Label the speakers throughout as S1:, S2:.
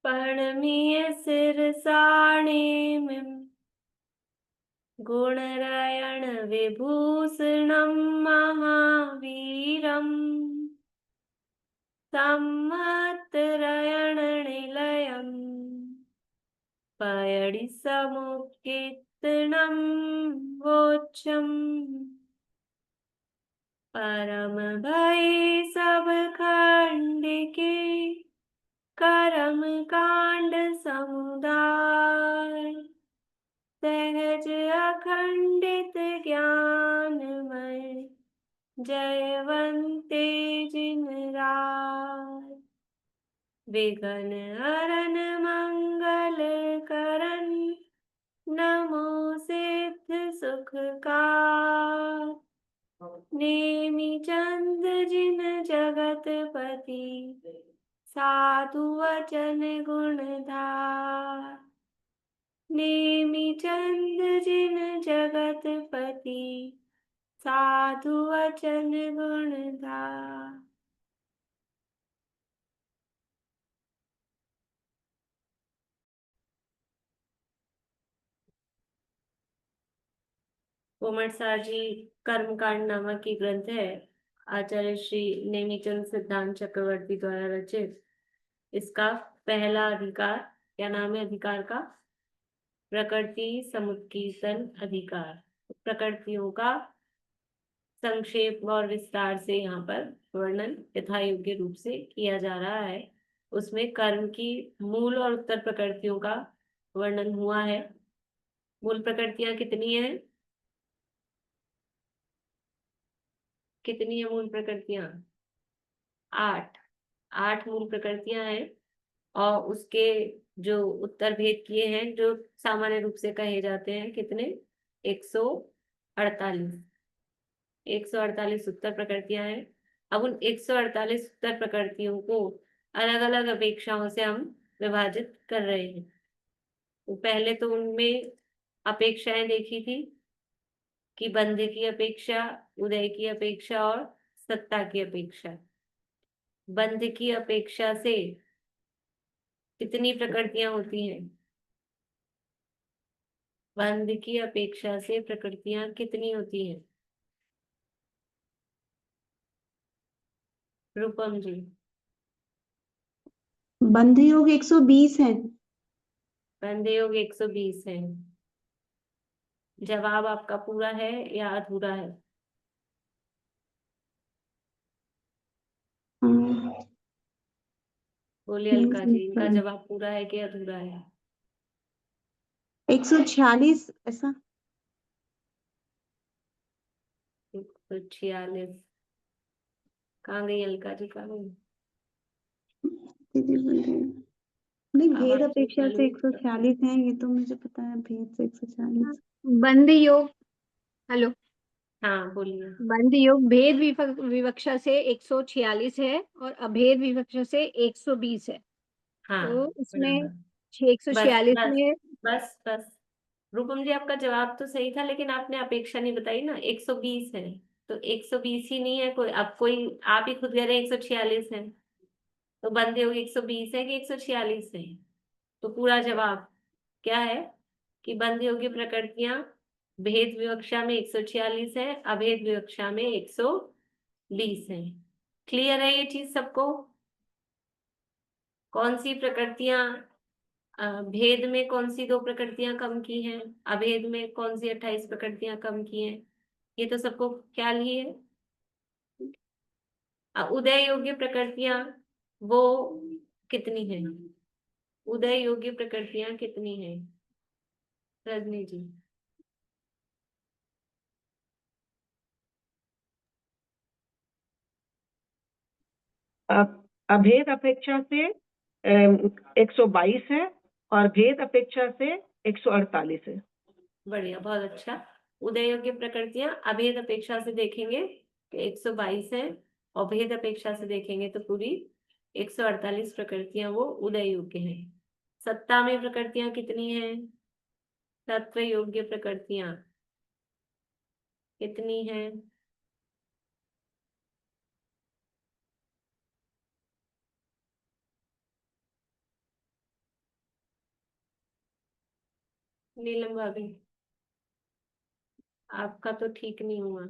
S1: पर्णमीय शिरसाणिमिं गुणरयण विभूषणं महावीरम् सम्मतरयण निलयम् पयडि समुत्कीर्तनं वोच्चम् परम भय सब खंडिके करम कांड समुदाय सहज अखंडित ज्ञानमय जयवंते जिन राय विघ्न हरन मंगल करन नमो सिद्ध सुखकार नेमि चंद जिन जगतपति साधु वचन गुणधार नेमि चंद जिन जगतपति साधु वचन गुणधार। कोमटसार जी कर्मकांड नामक की ग्रंथ है, आचार्य श्री नेमिचंद सिद्धांत चक्रवर्ती द्वारा रचित। इसका पहला अधिकार, क्या नाम है अधिकार का? प्रकृति समुत्कीर्तन अधिकार। प्रकृतियों का संक्षेप और विस्तार से यहाँ पर वर्णन यथा योग्य रूप से किया जा रहा है। उसमें कर्म की मूल और उत्तर प्रकृतियों का वर्णन हुआ है। मूल प्रकृतियां कितनी है? कितनी है मूल प्रकृतियां? 8। 8 मूल प्रकृतियां हैं और उसके जो उत्तर भेद किए हैं, जो सामान्य रूप से कहे जाते हैं, कितने? 148। 148 उत्तर प्रकृतियां हैं। अब उन 148 उत्तर प्रकृतियों को अलग अलग अपेक्षाओं से हम विभाजित कर रहे हैं। तो पहले तो उनमें अपेक्षाएं देखी थी कि बंध की अपेक्षा, उदय की अपेक्षा और सत्ता की अपेक्षा। बंध की अपेक्षा से कितनी प्रकृतियां होती हैं? बंध की अपेक्षा से प्रकृतियां कितनी होती हैं? रूपम जी।
S2: बंध योग 120 है।
S1: बंध योग 120 है। जवाब आपका पूरा है या अधूरा है? बोलिए अलका जी, इनका जवाब पूरा है कि अधूरा है?
S2: 146 ऐसा।
S1: 146। कहाँ गई अलका जी, कहाँ गई?
S2: नहीं,
S1: अब
S2: भेद
S1: आप
S2: अपेक्षा से 146 है, ये तो मुझे पता है। भेद से 146।
S3: बंध योग, हेलो,
S1: हाँ बोलिए।
S3: बंध योग भेद विवक्षा से 146 है और अभेद विवक्षा से 120 है।
S1: हाँ
S3: तो इसमें
S1: बस
S3: 146
S1: बस
S3: में
S1: बस रूपम जी, आपका जवाब तो सही था, लेकिन आपने अपेक्षा नहीं बताई ना। 120 है तो 120 ही नहीं है कोई। अब कोई आप ही खुद कह रहे हैं 146 है, तो बंदे हो 120 है कि 146 है? तो पूरा जवाब क्या है कि बंद योग्य प्रकृतियां भेद विवक्षा में 146 है, अभेद विवक्षा में 120 है। क्लियर है ये चीज सबको? कौन सी प्रकृतियां भेद में कौन सी 2 प्रकृतियां कम की हैं, अभेद में कौन सी 28 प्रकृतियां कम की हैं, ये तो सबको ख्याल ही है। उदय योग्य प्रकृतियां वो कितनी है? उदय योग्य प्रकृतियां कितनी है रजनी जी?
S4: अभेद अपेक्षा से 122 है और भेद अपेक्षा से 148 है।
S1: बढ़िया, बहुत अच्छा। उदय योग्य प्रकृतियां अभेद अपेक्षा से देखेंगे तो 122 है और भेद अपेक्षा से देखेंगे तो पूरी 148 प्रकृतियां वो उदय योग्य हैं। सत्ता में प्रकृतियां कितनी हैं? तत्व योग्य प्रकृतियां कितनी हैं? नीलम भाभी, आपका तो ठीक नहीं हुआ।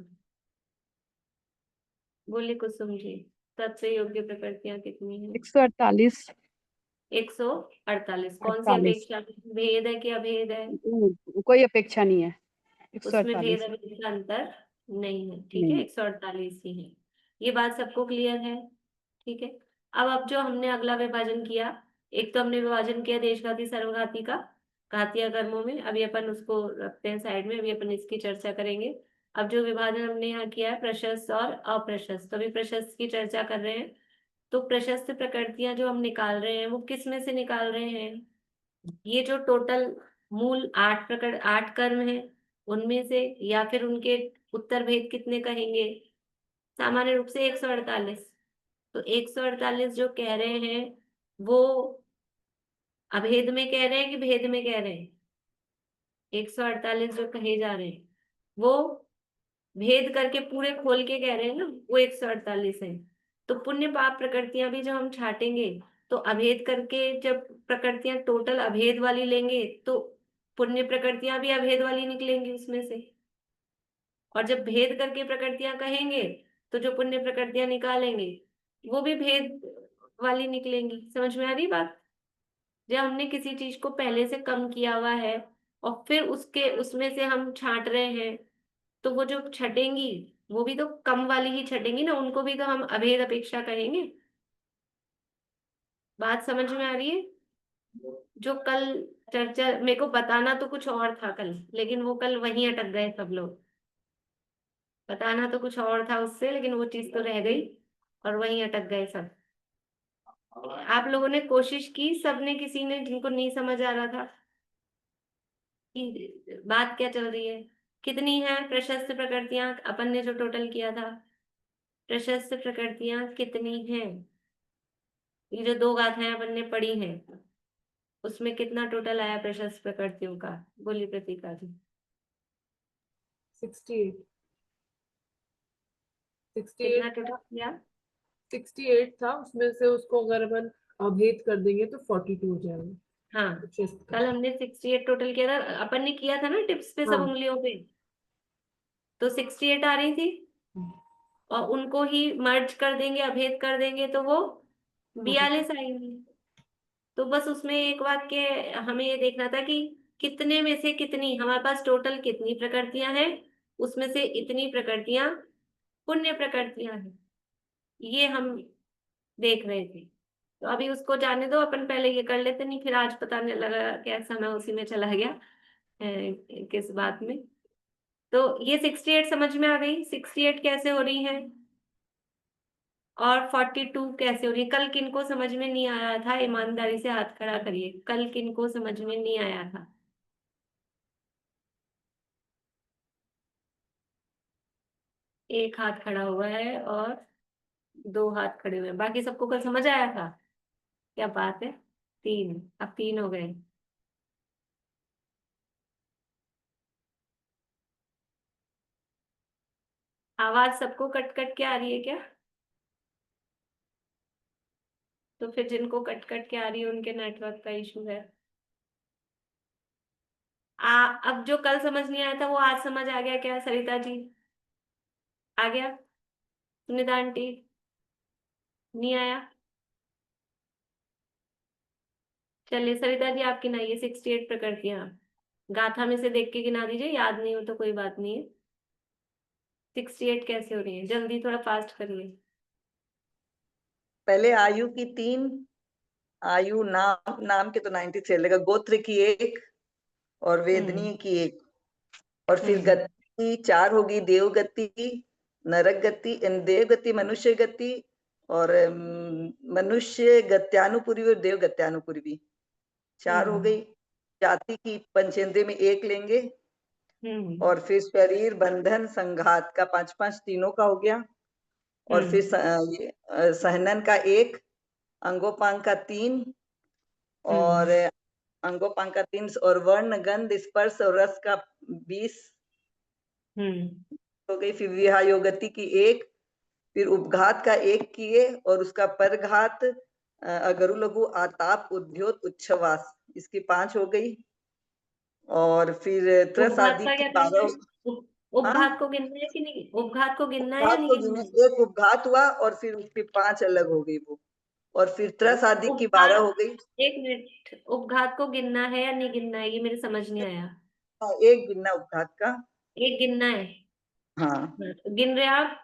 S1: बोलिए कुसुम जी, सबसे योग्य प्रकृतियां कितनी है?
S2: 148।
S1: 148। कौन सी
S2: 48।
S1: अपेक्षा? भेद है कि अभेद है?
S2: कोई अपेक्षा नहीं है।
S1: उसमें भेद
S2: 148।
S1: अभेद का अंतर नहीं है, ठीक है,
S2: नहीं।
S1: 148 ही है। ये बात सबको क्लियर है? ठीक है। अब जो हमने अगला विभाजन किया, एक तो हमने विभाजन किया देशघाती सर्वघाती का घातीय कर्मों में, अभी अपन उसको रखते हैं साइड में, अभी अपन इसकी चर्चा करेंगे। अब जो विभाजन हमने यहाँ किया है प्रशस्त और अप्रशस्त, तो अभी प्रशस्त की चर्चा कर रहे हैं। तो प्रशस्त प्रकृतियां जो हम निकाल रहे हैं वो किस में से निकाल रहे हैं? ये जो टोटल मूल 8 कर्म है उनमें से, या फिर उनके उत्तर भेद कितने कहेंगे? सामान्य रूप से 148। तो 148 जो कह रहे हैं वो अभेद में कह रहे हैं कि भेद में कह रहे हैं? 148 जो कहे जा रहे हैं वो भेद करके पूरे खोल के कह रहे हैं ना, वो 148 है। तो पुण्य पाप प्रकृतियां भी जब हम छाटेंगे, तो अभेद करके जब प्रकृतियां टोटल अभेद वाली लेंगे, तो पुण्य प्रकृतियां भी अभेद वाली निकलेंगी उसमें से। और जब भेद करके प्रकृतियां कहेंगे, तो जो पुण्य प्रकृतियां निकालेंगे वो भी भेद वाली निकलेंगी। समझ में आ रही बात? जब हमने किसी चीज को पहले से कम किया हुआ है और फिर उसके उसमें से हम छांट रहे हैं, तो वो जो छटेंगी वो भी तो कम वाली ही छटेंगी ना, उनको भी तो हम अभेद अपेक्षा कहेंगे। बात समझ में आ रही है? जो कल चर्चा मेरे को बताना तो कुछ और था कल, लेकिन वो कल वहीं अटक गए सब लोग। बताना तो कुछ और था उससे, लेकिन वो चीज तो रह गई और वहीं अटक गए सब। आप लोगों ने कोशिश की, सबने, किसी ने जिनको नहीं समझ आ रहा था कि बात क्या चल रही है? कितनी है प्रशस्त प्रकृतियां? अपन ने जो टोटल किया था, प्रशस्त प्रकृतियां कितनी हैं? ये जो दो गाथाएं अपन ने पढ़ी हैं, उसमें कितना टोटल आया प्रशस्त प्रकृतियों का? बोली प्रतीका जी।
S5: 68
S1: कितना
S5: 68
S1: टोटल
S5: था।
S1: किया?
S5: 68 था, उसमें से उसको अगर अपन अभेद कर देंगे तो 42 हो जाएगा।
S1: हाँ,
S5: पच्चीस का।
S1: कल हमने 68 टोटल किया था, अपन ने किया था ना टिप्स पे, सब
S5: हाँ।
S1: उंगलियों पे। तो 68 आ रही थी, और उनको ही मर्ज कर देंगे, अभेद कर देंगे, तो वो 42 आएंगे। तो बस उसमें एक वाक्य हमें ये देखना था कि कितने में से कितनी, हमारे पास टोटल कितनी प्रकृतियां हैं, उसमें से इतनी प्रकृतियां पुण्य प्रकृतियां हैं, ये हम देख रहे थे। तो अभी उसको जाने दो, अपन पहले ये कर लेते, नहीं फिर आज पता नहीं लगा क्या समय उसी में चला गया किस बात में। तो ये 68 समझ में आ गई, 68 कैसे हो रही है और 42 कैसे हो रही है? कल किनको समझ में नहीं आया था? ईमानदारी से हाथ खड़ा करिए, कल किनको समझ में नहीं आया था? एक हाथ खड़ा हुआ है और दो हाथ खड़े हुए हैं, बाकी सबको कल समझ आया था? क्या बात है, तीन, अब तीन हो गए। आवाज सबको कट कट के आ रही है क्या? तो फिर जिनको कट कट के आ रही है उनके नेटवर्क का इशू है। अब जो कल समझ नहीं आया था वो आज समझ आ गया क्या सरिता जी? आ गया? सुनीता आंटी, नहीं आया? चलिए सरिता जी आप गिनाइए 68 प्रकृतियां, गाथा में से देख के गिना दीजिए, याद नहीं हो तो कोई बात नहीं है। 68 कैसे हो रही है, जल्दी थोड़ा फास्ट करिए।
S6: पहले आयु की 3, आयु नाम नाम के तो 90 चलेगा, गोत्र की 1 और वेदनीय की 1, और फिर
S1: हम्म
S6: गति 4 होगी, देव गति, नरक गति, देव गति मनुष्य गति, और मनुष्य गत्यानुपूर्वी और देव गत्यानुपूर्वी 4 हो गई। जाति की पंचेंद्रिय में 1 लेंगे,
S1: हम्म
S6: और फिर शरीर बंधन संघात का 5-5 तीनों का हो गया, और फिर सहनन का 1, अंगोपांग का 3, और अंगोपांग का 3, और वर्ण गंध स्पर्श और रस का 20 हो गई। फिर विहायोगति की 1, फिर उपघात का 1 किए, और उसका परघात अगरु लघु आताप उद्योत उच्छवास, इसकी 5 हो गई। और फिर त्रस
S1: उपघात
S6: आदि
S1: का
S6: की
S1: क्या करना है?
S6: 12।
S1: उपघात को गिनना है कि नहीं? उपघात को गिनना है या
S6: उपघात
S1: नहीं
S6: को
S1: गिनना
S6: गिने,
S1: है?
S6: एक उपघात हुआ और फिर उसकी 5 अलग हो गई वो, और फिर त्रस आदि की 12
S1: उपघात,
S6: हो गई।
S1: एक मिनट, उपघात को गिनना है या नहीं गिनना है, ये मेरे समझ नहीं आया।
S6: हाँ, एक गिनना उपघात का।
S1: एक गिनना है।
S6: हाँ
S1: हाँ, तो गिन रहे आप?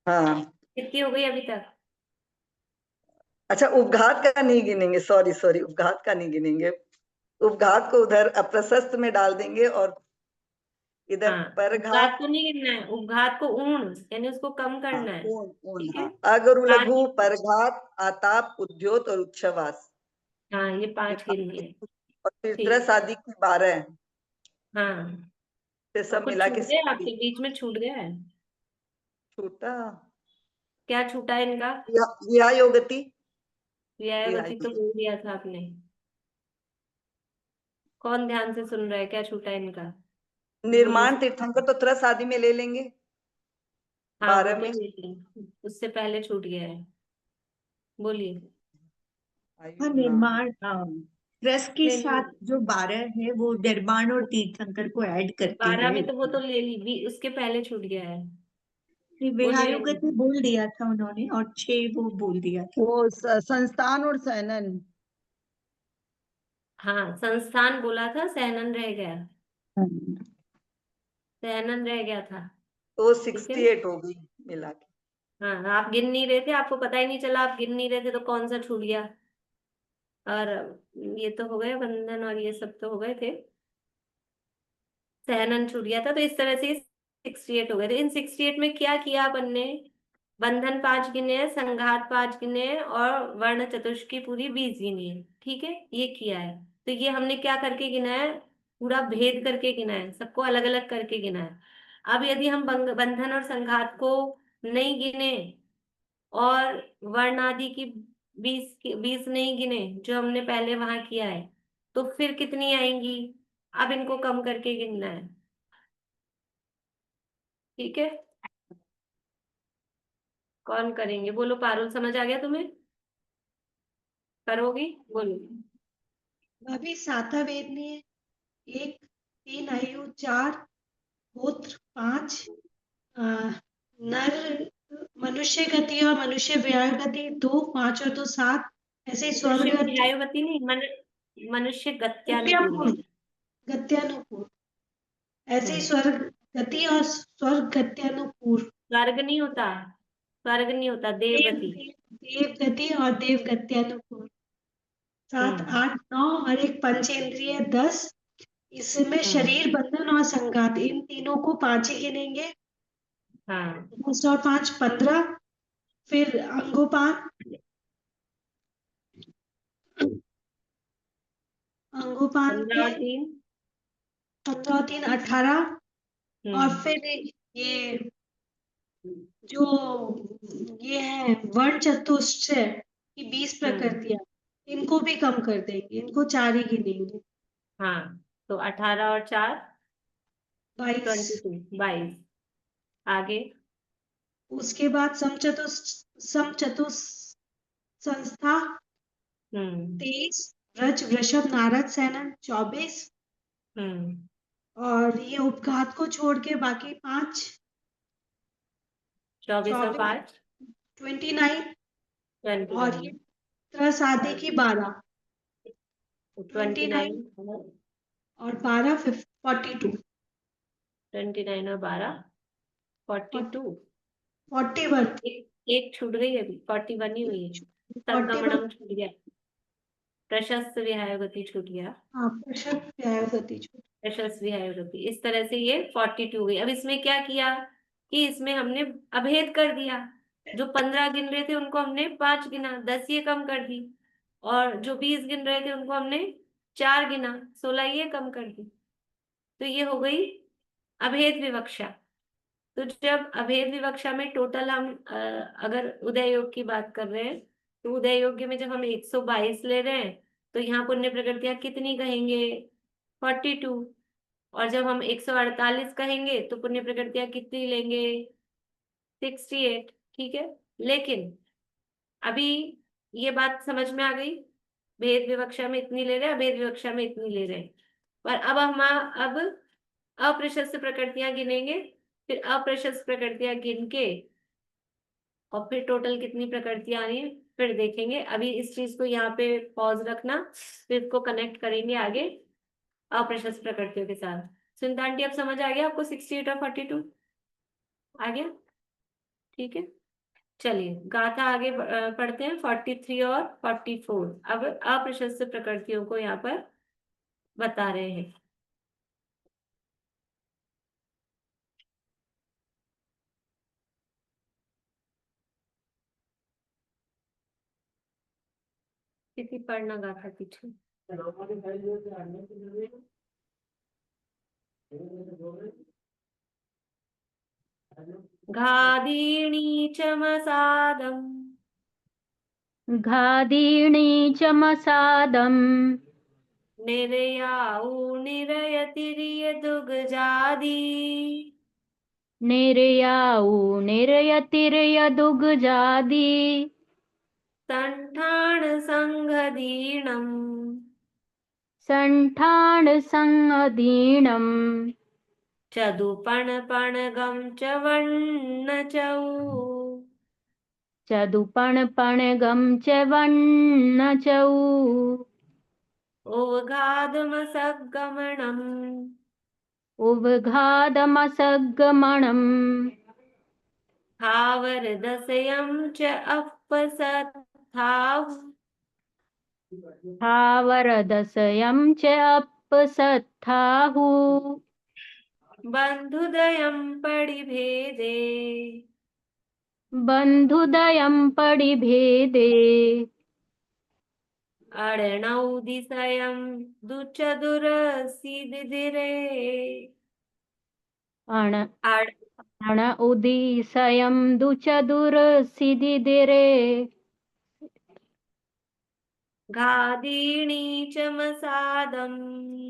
S6: हाँ।
S1: कितनी हो गई अभी तक?
S6: अच्छा, उपघात का नहीं गिनेंगे, सॉरी सॉरी, उपघात का नहीं गिनेंगे। उपघात को उधर अप्रशस्त में डाल देंगे और इधर
S1: हाँ, उपघात
S6: परघात।
S1: को नहीं गिनना है, उपघात को ऊण यानी उसको कम
S6: हाँ,
S1: करना है।
S6: ऊन
S1: ठीक है,
S6: हाँ, अगरु
S1: पांच।
S6: लघु परघात आताप उद्योत और उच्छवास,
S1: हाँ, ये
S6: ये
S1: 5
S6: 5।
S1: गिननी है।
S6: और फिर
S1: ठीक
S6: त्रस
S1: है।
S6: आदि की 12
S1: हाँ,
S6: से
S1: और
S6: सब
S1: कुछ
S6: मिला
S1: छूट
S6: के
S1: गया
S6: 60
S1: आपके बीच में? छूट गया है?
S6: छूटा।
S1: क्या छूटा है इनका?
S6: विहायोगति।
S1: व्यायवती तो
S6: विहायोगति।
S1: बोल दिया था आपने। कौन ध्यान से सुन रहा है? क्या छूटा है इनका? बोलो।
S6: निर्माण तीर्थंकर तो त्रस आदि में ले लेंगे,
S1: हाँ, वो
S6: 12
S1: तो
S6: में।
S1: ले लिया, उससे पहले छूट गया है। बोलिए।
S7: हाँ,
S6: आयु नाम।
S7: निर्माण रस के
S1: नहीं नहीं,
S7: साथ जो 12 है वो निर्माण और तीर्थंकर को ऐड करके
S1: 12
S7: है।
S1: में तो वो तो ले ली भी, उसके पहले छूट गया है। बोलिए
S7: विहायुगति बोल दिया था उन्होंने और 6 वो बोल दिया था।
S8: वो संस्थान और सहनन।
S1: हाँ, संस्थान बोला था, सहनन रह गया।
S8: हम्म।
S1: सहनन रह गया था।
S6: तो
S1: ठीक है ना?
S6: 68 हो गई मिला के।
S1: हाँ, आप गिन नहीं रहे थे, आपको पता ही नहीं चला, आप गिन नहीं रहे थे तो कौन सा छूट गया। और ये तो हो गए बंधन, और ये सब तो हो गए थे। सहनन छूट गया था, तो इस तरह से 68 हो गए थे। इन 68 में क्या किया अपन ने? बंधन 5 गिने हैं, संघात 5 गिने हैं, और वर्ण चतुष्की पूरी 20 गिनी है। ठीक है, ये किया है। तो ये हमने क्या करके गिना है? पूरा भेद करके गिना है, सबको अलग अलग करके गिना है। अब यदि हम बंधन और संघात को नहीं गिने, और वर्ण आदि की 20 नहीं गिने जो हमने पहले वहां किया है, तो फिर कितनी आएंगी? अब इनको कम करके गिनना है। ठीक है, कौन करेंगे? बोलो, पारुल समझ आ गया तुम्हें? करोगी? बोलो।
S9: अभी साता वेदनी है, 1, 3 आयु, 4 गोत्र, 5 नर मनुष्य गति और मनुष्य व्याय गति 2, 5 और 2 7, ऐसे ही स्वर्ग
S1: मनुष्य
S9: गति,
S1: व्यायवती नहीं, मनुष्य गत्यानुकूल है।
S9: गत्यानुपूर, ऐसे ही
S1: हम्म,
S9: स्वर्ग गति और स्वर्ग गत्यानुपूर,
S1: स्वर्ग नहीं होता, स्वर्ग नहीं होता, देव
S9: देव
S1: गति।
S9: देव गति और देव गत्यानुपूर, 7, 8, 9 और एक पंचेंद्रिय 10। इसमें शरीर, बंधन और संघात, इन तीनों को 5 ही गिनेंगे।
S1: हाँ,
S9: 10 और 5 15, फिर अंगोपान, अंगोपान
S1: 15
S9: के
S1: और 3।
S9: 15 और 3 18, और
S1: हम्म।
S9: फिर ये जो ये है वर्ण चतुष्टय की 20 प्रकृतियां, इनको भी कम कर देंगे, इनको 4 ही गिनेंगे।
S1: हाँ, तो 18 और 4
S9: 22।
S1: 22। आगे।
S9: उसके बाद समचतुष संस्था
S1: हम्म
S9: 23, व्रज वृषभ नारद सैनन 24,
S1: हम्म
S9: और ये उपघात को छोड़ के बाकी 5,
S1: 24 और 5
S9: 29, और
S1: 29।
S9: ये त्रस आदि की 12, 29
S1: 29
S9: और 12 42,
S1: 29 और 12 42।
S9: 41,
S1: एक छूट गई, अभी 41 ही हुई है।
S9: 41।
S1: संगमनम छूट गया, प्रशस्त विहायगति छूट गया,
S9: हाँ, प्रशस्त व्यायगति छूट।
S1: प्रशस्त विहायगति। इस तरह से ये 42 हुई। अब इसमें क्या किया कि इसमें हमने अभेद कर दिया। जो 15 गिन रहे थे उनको हमने 5 गिना, 10 ये कम कर दी। और जो 20 गिन रहे थे उनको हमने 4 गिना, 16 ये कम कर दी। तो ये हो गई अभेद विवक्षा। तो जब अभेद विवक्षा में टोटल हम अगर उदय योग की बात कर रहे हैं, तो उदय योग में जब हम 122 ले रहे हैं, तो यहाँ पुण्य प्रकृतियां कितनी कहेंगे? 42। और जब हम 148 कहेंगे तो पुण्य प्रकृतियां कितनी लेंगे? 68। ठीक है, लेकिन अभी ये बात समझ में आ गई, भेद विवक्षा में इतनी ले रहे हैं, अभेद विवक्षा में इतनी ले रहे हैं। पर अब हम अब अप्रशस्त प्रकृतियां गिनेंगे, फिर अप्रशस्त प्रकृतियां गिन के और फिर टोटल कितनी प्रकृतियां आ रही है फिर देखेंगे। अभी इस चीज को यहाँ पे पॉज रखना, फिर इसको कनेक्ट करेंगे आगे अप्रशस्त प्रकृतियों के साथ। सुनीता आंटी अब समझ आ गया आपको 68 और 42 आ गया? ठीक है, चलिए गाथा आगे पढ़ते हैं 43 और 44। अब अप्रशस्त प्रकृतियों को यहाँ पर बता रहे हैं। किसी पढ़ना गाथा पीछे। घादीणी चमसादम्
S3: घादीणी च मसादम्
S1: निर्याऊ निरयतिर्यदुग्जादि
S3: निर्याऊ निर्यतिर्यदुग्जादि
S1: संठान संघदीनम्
S3: संठान संअदीनम्
S1: चदुपणपणगं च वन्नचौ
S3: चदुपणपणगं च वन्नचौ
S1: उवघादमसगमनम्
S3: उवघादमसगमनम्
S1: स्थावरदशयं च अपसत्थाः
S3: स्थावरदशयं च अपसत्थाहुः
S1: बन्धुदयं परिभेदे
S3: बन्धुदयं परिभेदे
S1: अरणौ दुचदुरसिदिरे
S3: अण
S1: अण
S3: अण उदिसयं दुचदुरसिदिरे
S1: घादीणी चमसादं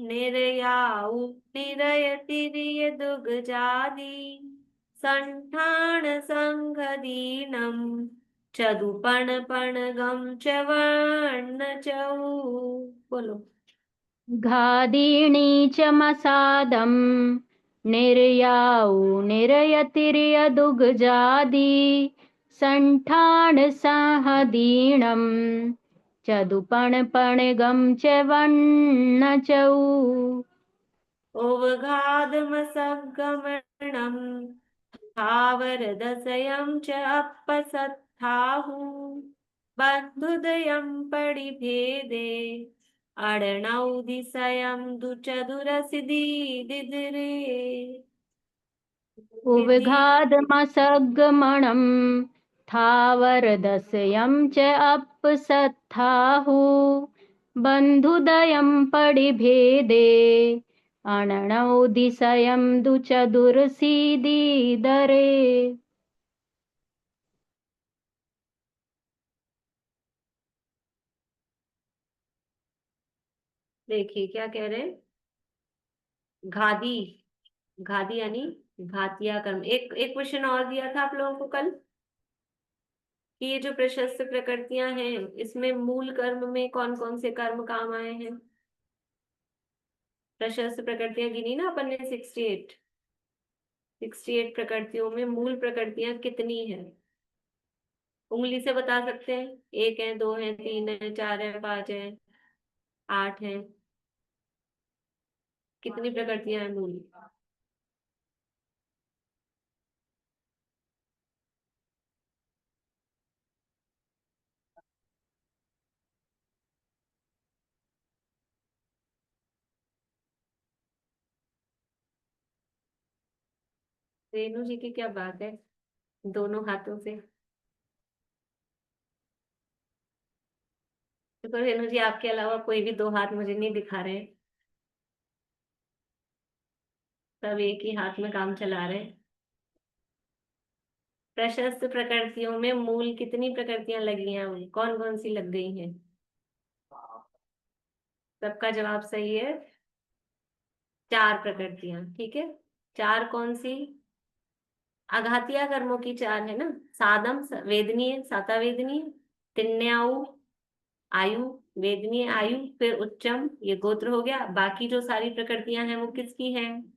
S1: निर्याऊ निरयतिर्यदुग्जादि संठान संघदीनं चदुपणपणगं च वर्णचौ। बोलो।
S3: घादीणी च मसादं निर्याऊ निरयतिर्यदुग्जादि संठान संहदीनं चदुपणपणगं च वन्नचौ
S1: उवघादमसगमनम् स्थावरदशयं च अपसत्थाहुः बन्धुदयं परिभेदे अरणौ दिशयं दुचदुरसिदिरे
S3: उवघादमसगमनं स्थावरदशयं च अपसत्थाहुः बन्धुदयं परिभेदे अणनौ दिशयं दुचदुरसिदिरे।
S1: देखिए क्या कह रहे हैं। घादी, घादी यानी घातिया कर्म। एक क्वेश्चन और दिया था आप लोगों को कल कि ये जो प्रशस्त प्रकृतियां हैं इसमें मूल कर्म में कौन कौन से कर्म काम आए हैं। प्रशस्त प्रकृतियां गिनी ना अपन ने 68 प्रकृतियों में मूल प्रकृतियां कितनी हैं उंगली से बता सकते हैं। 1 है, 2 है, 3 है, 4 है, 5 है, 8 है। कितनी प्रकृतियां हैं मूल? रेणु जी की क्या बात है, दोनों हाथों से। तो रेणु जी आपके अलावा कोई भी 2 हाथ मुझे नहीं दिखा रहे हैं, सब एक ही हाथ में काम चला रहे हैं। प्रशस्त प्रकृतियों में मूल कितनी प्रकृतियां लगी हैं, कौन कौन सी लग गई हैं? सबका जवाब सही है, 4 प्रकृतियां। ठीक है, 4 कौन सी? आघातिया कर्मों की 4 है ना। सादम वेदनीय, साता वेदनीय, तिन्याऊ आयु, वेदनीय, आयु, फिर उच्चम, ये गोत्र हो गया। बाकी जो सारी प्रकृतियां हैं वो किसकी हैं?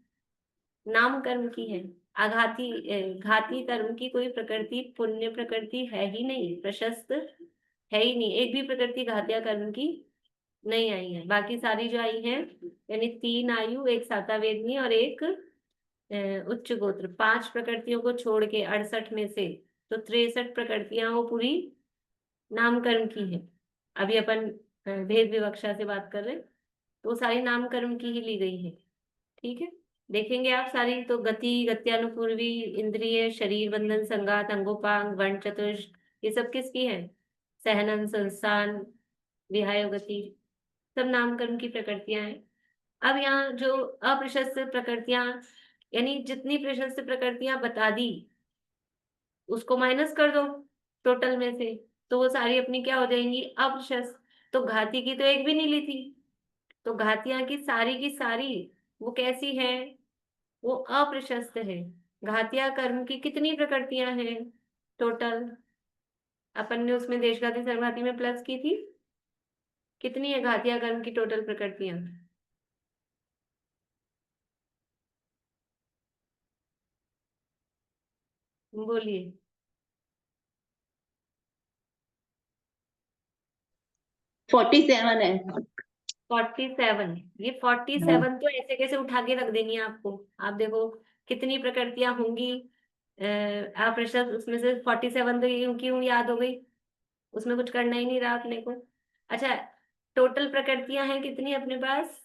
S1: नाम कर्म की है। आघाती घाती कर्म की कोई प्रकृति पुण्य प्रकृति है ही नहीं, प्रशस्त है ही नहीं, एक भी प्रकृति घातिया कर्म की नहीं आई है। बाकी सारी जो आई है, यानी 3 आयु, एक सातावेदनी और एक उच्च गोत्र, 5 प्रकृतियों को छोड़ के 68 में से तो 63 प्रकृतियां वो पूरी नामकर्म की है। अभी अपन भेद विवक्षा से बात कर रहे हैं, तो वो सारी नामकर्म की ही ली गई है। ठीक है, देखेंगे आप सारी तो गति, गत्यानुपूर्वी, इंद्रिय, शरीर बंधन, संघात, अंगोपांग, वर्ण, चतुष्ट, ये सब किसकी है? सहनन, संस्थान, विहाय गति, सब नामकर्म की प्रकृतियां हैं। अब यहाँ जो अप्रशस्त प्रकृतियां, यानी जितनी प्रशस्त प्रकृतियां बता दी उसको माइनस कर दो टोटल में से, तो वो सारी अपनी क्या हो जाएंगी? अप्रशस्त। तो घाती की तो एक भी नहीं ली थी, तो घातियां की सारी वो कैसी है? वो अप्रशस्त है। घातिया कर्म की कितनी प्रकृतियां हैं टोटल? अपन ने उसमें देशघाती सर्वघाती में प्लस की थी, कितनी है घातिया कर्म की टोटल प्रकृतियां? बोलिए।
S2: 47 है।
S1: 47। ये 47 तो ऐसे कैसे उठा के रख देनी है आपको? आप देखो कितनी प्रकृतियां होंगी। आप प्रश्न उसमें से 47 तो यूं की यूं याद हो गई, उसमें कुछ करना ही नहीं रहा अपने को। अच्छा, टोटल प्रकृतियां हैं कितनी अपने पास?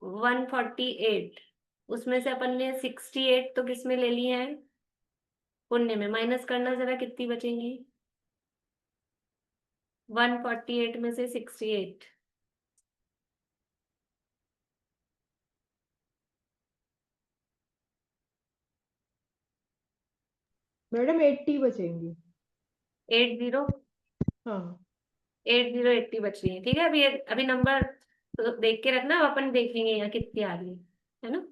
S1: 148। उसमें से अपन ने 68 तो किस में ले ली है? पुण्य में। माइनस करना जरा, कितनी बचेंगी? 148 में से 68,
S5: मैडम 80 बचेंगी।
S1: 80।
S5: हाँ
S1: 80 बच रही है। ठीक है, अभी नंबर तो देख के रखना, अब अपन देखेंगे यहाँ कितनी आ रही है ना।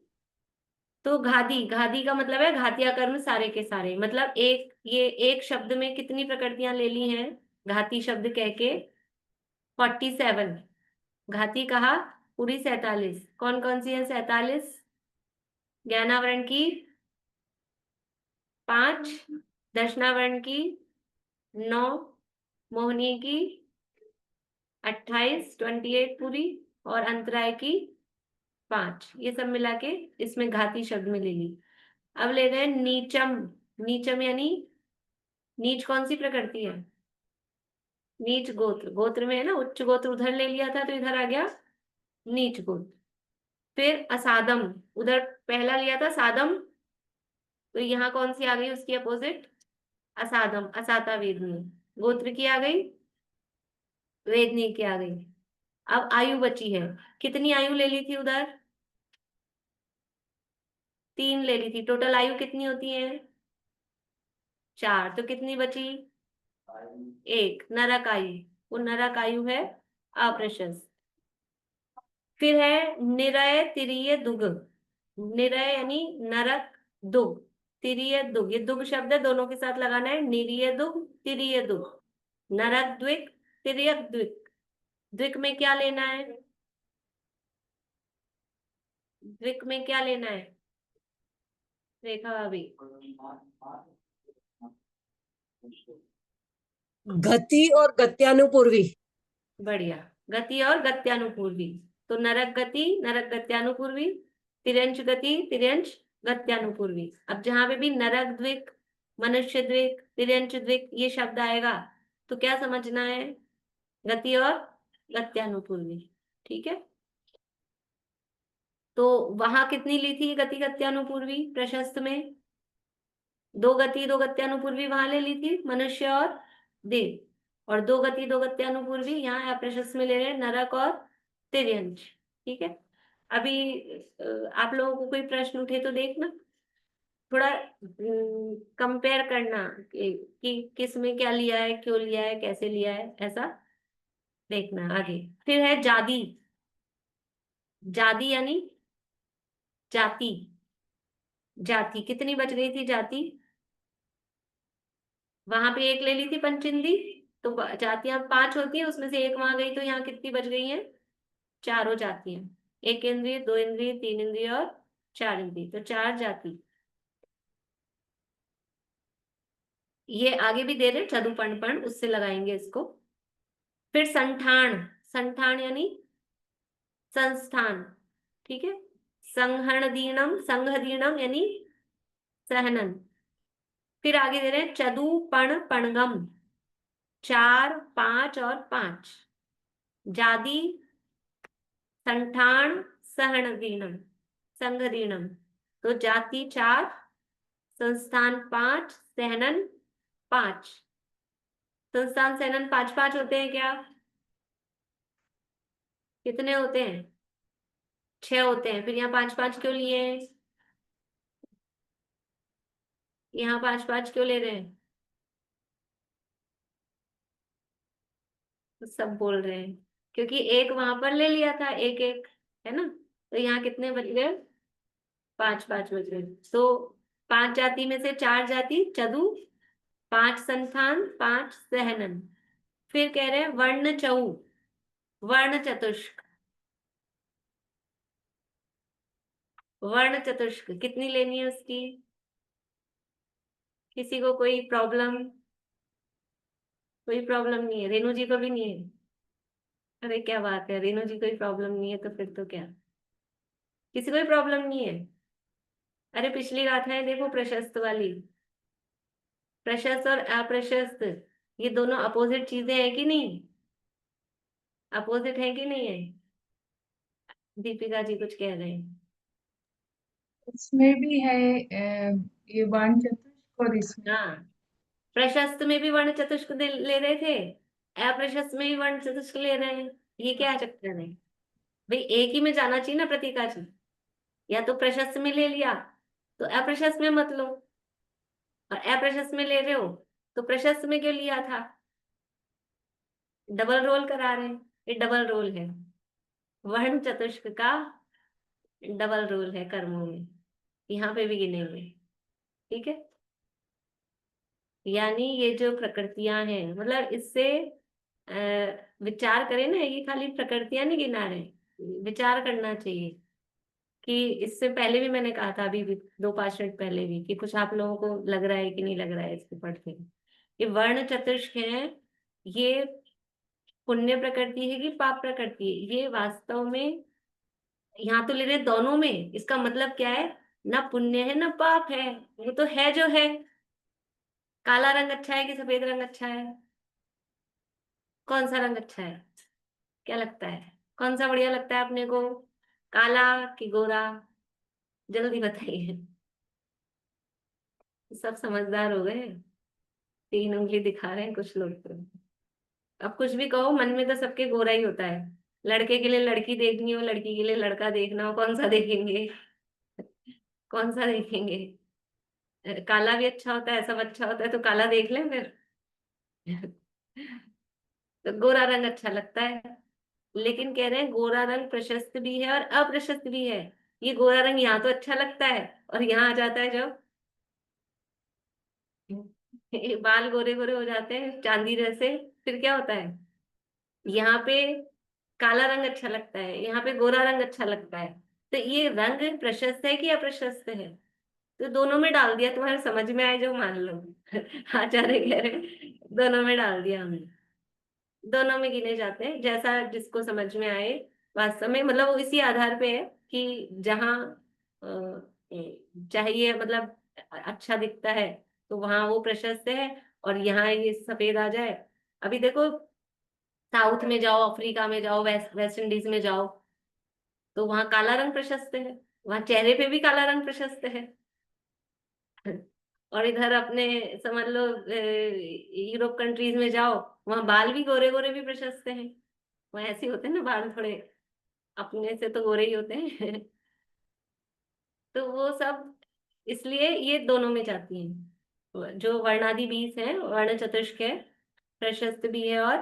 S1: तो घाती, घाती का मतलब है घातिया कर्म सारे के सारे, मतलब ये एक शब्द में कितनी प्रकृतियां ले ली हैं घाती शब्द कह के? 47। घाती कहा पूरी 47। कौन कौन सी है 47? ज्ञानावरण की 5, दर्शनावरण की 9, मोहनी की 28, 28 पूरी, और अंतराय की 5, ये सब मिला के इसमें घाती शब्द में ले ली। अब ले रहे हैं नीचम। नीचम यानी नीच कौन सी प्रकृति है? नीच गोत्र। गोत्र में है ना, उच्च गोत्र उधर ले लिया था तो इधर आ गया नीच गोत्र। फिर असादम, उधर पहला लिया था सादम, तो यहाँ कौन सी आ गई उसकी अपोजिट? असादम, असाता वेदनी। गोत्र की आ गई, वेदनी की आ गई। अब आयु बची है, कितनी आयु ले ली थी उधर? 3 ले ली थी। टोटल आयु कितनी होती है? 4, तो कितनी बची? 1। नरक आयु, वो नरक आयु है अप्रशस्त। फिर है निरय, तिरीय, दुग। निरय यानी नरक, दुग, तिरीय दुग, ये दुग शब्द है, दोनों के साथ लगाना है। निरीय दुग, तिरीय दुग, नरक द्विक, तिर्यक द्विक। द्विक में क्या लेना है? द्विक में क्या लेना है रेखा भाभी?
S10: गति और गत्यानुपूर्वी।
S1: बढ़िया, गति और गत्यानुपूर्वी। तो नरक गति, नरक गत्यानुपूर्वी, तिर्यंच गति, तिर्यंच गत्यानुपूर्वी। अब जहां पे भी नरक द्विक, मनुष्य द्विक, तिर्यंच द्विक ये शब्द आएगा तो क्या समझना है? गति और गत्यानुपूर्वी। ठीक है, तो वहां कितनी ली थी गति गत्यानुपूर्वी प्रशस्त में? 2 गति 2 गत्यानुपूर्वी वहां ले ली थी, मनुष्य और देव। और 2 गति 2 गत्यानुपूर्वी यहाँ अप्रशस्त में ले रहे हैं, नरक और तिर्यंच। ठीक है, अभी आप लोगों को कोई प्रश्न उठे तो देखना, थोड़ा कंपेयर करना कि किस में क्या लिया है, क्यों लिया है, कैसे लिया है, ऐसा देखना आगे। फिर है जाति। जाति यानी जाति। जाति कितनी बच गई थी? जाति वहां पे 1 ले ली थी पंचिंदी, तो जातियां 5 होती हैं, उसमें से एक वहां गई, तो यहाँ कितनी बच गई हैं? चारों जातियां। 1 इंद्रिय, 2 इंद्रिय, 3 इंद्रिय और 4 इंद्रिय, तो 4 जाति। ये आगे भी दे रहे चतुपर्ण पण, उससे लगाएंगे इसको। फिर संठान, संठान यानी संस्थान, ठीक है। संहनदीनम, संघदीनम यानी सहनन। फिर आगे दे रहे हैं चतुपर्ण पणगम, 4, 5 और 5। जाति संठान सहनदीनम संघदीनम, तो जाति 4, संस्थान 5, सहनन 5। संस्थान सहनन 5-5 होते हैं क्या? कितने होते हैं? 6 होते हैं। फिर यहाँ 5-5 क्यों लिए हैं? यहाँ 5-5 क्यों ले रहे हैं? तो सब बोल रहे हैं क्योंकि एक वहां पर ले लिया था, एक एक, है ना। तो यहाँ कितने बच गए? 5-5 बच गए। तो 5 जाति में से 4 जाति चतु, 5 संस्थान, 5 सहनन। फिर कह रहे हैं वर्ण चौ, वर्ण चतुष्क। वर्ण चतुष्क कितनी लेनी है उसकी? किसी को कोई प्रॉब्लम? कोई प्रॉब्लम नहीं है, रेणु जी को भी नहीं है। अरे क्या बात है, रेणु जी कोई प्रॉब्लम नहीं है तो फिर तो क्या, किसी कोई प्रॉब्लम नहीं है। अरे पिछली गाथाएं देखो, प्रशस्त वाली, प्रशस्त और अप्रशस्त, ये दोनों अपोजिट चीजें हैं कि नहीं? अपोजिट है कि नहीं है? दीपिका जी कुछ कह रहे हैं।
S5: इसमें भी है ये वर्ण चतुष्क, और इसमें
S1: हाँ, प्रशस्त में भी वर्ण चतुष्क ले रहे थे, अप्रशस्त में भी वर्ण चतुष्क ले रहे हैं। ये क्या चक्कर है भाई? एक ही में जाना चाहिए ना प्रतीका जी। या तो प्रशस्त में ले लिया तो अप्रशस्त में मत लो, और अप्रशस्त में ले रहे हो तो प्रशस्त में क्यों लिया था? डबल रोल करा रहे हैं, ये डबल रोल है। वर्ण चतुष्क का डबल रोल है कर्मों में, यहाँ पे भी गिनेंगे, ठीक है। यानी ये जो प्रकृतियां हैं, मतलब इससे विचार करें ना, ये खाली प्रकृतियां नहीं गिना रहे, विचार करना चाहिए। कि इससे पहले भी मैंने कहा था, अभी भी 2-5 मिनट पहले भी, कि कुछ आप लोगों को लग रहा है कि नहीं लग रहा है इसको पढ़ के। ये वर्ण चतुष्क है, ये पुण्य प्रकृति है कि पाप प्रकृति है? ये वास्तव में यहाँ तो ले रहे दोनों में। इसका मतलब क्या है? ना पुण्य है ना पाप है, वो तो है जो है। काला रंग अच्छा है कि सफेद रंग अच्छा है? कौन सा रंग अच्छा है? क्या लगता है, कौन सा बढ़िया लगता है अपने को? काला कि गोरा? जल्दी बताइए। सब समझदार हो गए, 3 उंगली दिखा रहे हैं कुछ लोग तो। अब कुछ भी कहो, मन में तो सबके गोरा ही होता है। लड़के के लिए लड़की देखनी हो, लड़की के लिए लड़का देखना हो, कौन सा देखेंगे? कौन सा देखेंगे? काला भी अच्छा होता है, सब अच्छा होता है, तो काला देख लें फिर। तो गोरा रंग अच्छा लगता है। लेकिन कह रहे हैं गोरा रंग प्रशस्त भी है और अप्रशस्त भी है। ये गोरा रंग यहाँ तो अच्छा लगता है, और यहाँ आ जाता है जब ये बाल गोरे गोरे हो जाते हैं चांदी जैसे, फिर क्या होता है? यहाँ पे काला रंग अच्छा लगता है, यहाँ पे गोरा रंग अच्छा लगता है। तो ये रंग प्रशस्त है कि अप्रशस्त है? तो दोनों में डाल दिया, तुम्हारे समझ में आए जो मान लो। आचार्य कह रहे दोनों में डाल दिया हमने। दोनों में गिने जाते हैं, जैसा जिसको समझ में आए। वास्तव में मतलब वो इसी आधार पे है कि जहाँ चाहिए, मतलब अच्छा दिखता है तो वहां वो प्रशस्त है, और यहाँ ये सफेद आ जाए। अभी देखो, साउथ में जाओ, अफ्रीका में जाओ, वेस्ट इंडीज में जाओ, तो वहां काला रंग प्रशस्त है, वहां चेहरे पे भी काला रंग प्रशस्त है। और इधर अपने समझ लो यूरोप कंट्रीज में जाओ, वहां बाल भी गोरे गोरे भी प्रशस्त हैं। वहां ऐसे होते हैं ना बाल, थोड़े अपने से तो गोरे ही होते हैं। तो वो सब इसलिए ये दोनों में जाती हैं। जो वर्णादि 20 है, वर्ण चतुष्क है, प्रशस्त भी है और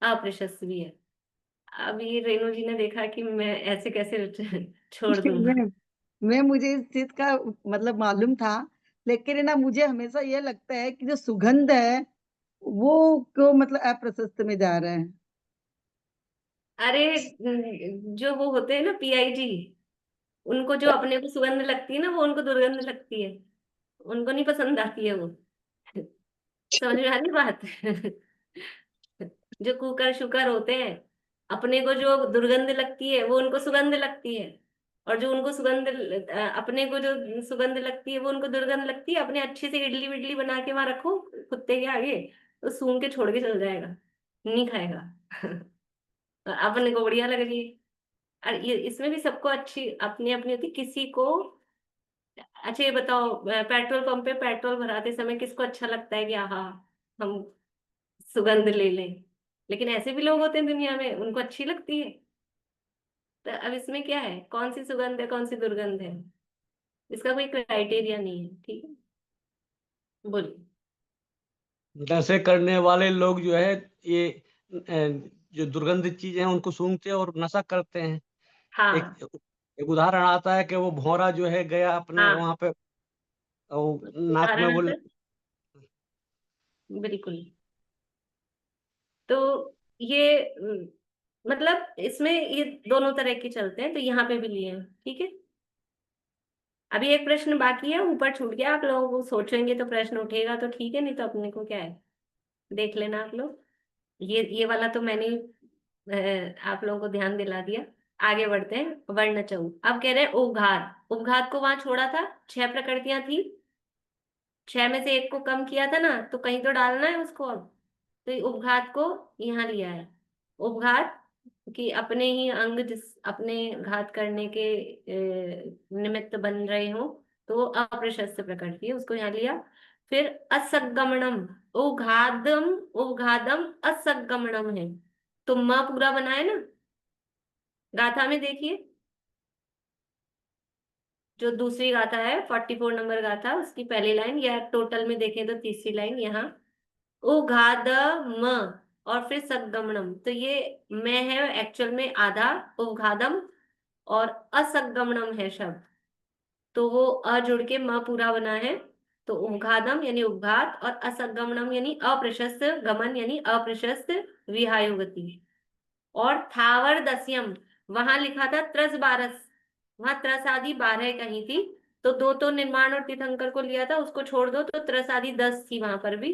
S1: अप्रशस्त भी है। अब ये रेणु जी ने देखा कि मैं ऐसे कैसे छोड़ दूंगा।
S8: मैं मुझे इस चीज का मतलब मालूम था, लेकिन है ना, मुझे हमेशा ये लगता है कि जो सुगंध है वो क्यों मतलब अप्रशस्त में जा रहे हैं?
S1: अरे जो वो होते हैं ना पीआईजी, उनको जो अपने को सुगंध लगती है ना, वो उनको दुर्गंध लगती है, उनको नहीं पसंद आती है वो। समझ में आ रही बात? जो कुकर शुकर होते हैं, अपने को जो दुर्गंध लगती है वो उनको सुगंध लगती है, और जो उनको अपने को जो सुगंध लगती है वो उनको दुर्गंध लगती है। अपने अच्छे से इडली विडली बना के वहां रखो कुत्ते के आगे, तो सूंघ के छोड़ के चल जाएगा, नहीं खाएगा। अपने को बढ़िया लग रही है। और ये इसमें भी सबको अच्छी अपनी अपनी होती, किसी को। अच्छा ये बताओ, पेट्रोल पंप पे पेट्रोल भराते समय किसको अच्छा लगता है कि आहा हम सुगंध ले लें? लेकिन ऐसे भी लोग होते हैं दुनिया में, उनको अच्छी लगती है। तो अब इसमें क्या है, कौन सी सुगंध है कौन सी दुर्गंध है? इसका कोई क्राइटेरिया नहीं है, ठीक है। बोलिए।
S11: नशे करने वाले लोग जो है ये जो दुर्गंधित चीजें हैं उनको सूंघते हैं और नशा करते हैं।
S1: हाँ
S11: एक उदाहरण आता है कि वो भौरा जो है गया अपने
S1: हाँ,
S11: वहां पे नाक में
S1: उदाहरण
S11: वो
S1: है सर, बिल्कुल। तो ये मतलब इसमें ये दोनों तरह के चलते हैं, तो यहाँ पे भी लिए हैं, ठीक है। अभी एक प्रश्न बाकी है, ऊपर छूट गया, आप लोग सोचेंगे तो प्रश्न उठेगा तो ठीक है, नहीं तो अपने को क्या है, देख लेना आप लोग। ये वाला तो मैंने आप लोगों को ध्यान दिला दिया। आगे बढ़ते हैं, वर्ण चौ। अब कह रहे हैं उपघात। उपघात को वहां छोड़ा था, 6 प्रकृतियां थी, 6 में से एक को कम किया था ना, तो कहीं तो डालना है उसको अब। तो ये उपघात को यहाँ लिया है। उपघात कि अपने ही अंग जिस अपने घात करने के निमित्त बन रहे हो, तो वो अप्रशस्त प्रकृति है, उसको यहाँ लिया। फिर असगमनम, उघादम, उघादम असगमनम है, तो म पूरा बनाए ना। गाथा में देखिए, जो दूसरी गाथा है 44 नंबर गाथा, उसकी पहली लाइन, या टोटल में देखें तो तीसरी लाइन यहाँ, उघादम और फिर सगमनम। तो ये मैं है एक्चुअल में आधा, उघादम और असगमनम है शब्द, तो वो अ जुड़ के म पूरा बना है। तो उघादम यानी उपघात, और असगमनम यानी अप्रशस्त गमन यानी अप्रशस्त विहायुगति। और थावर दस्यम, वहां लिखा था त्रस बारस, वहां त्रस आदि 12 कहीं थी, तो दो तो निर्माण और तीर्थंकर को लिया था, उसको छोड़ दो तो त्रस आदि 10 थी वहां पर भी।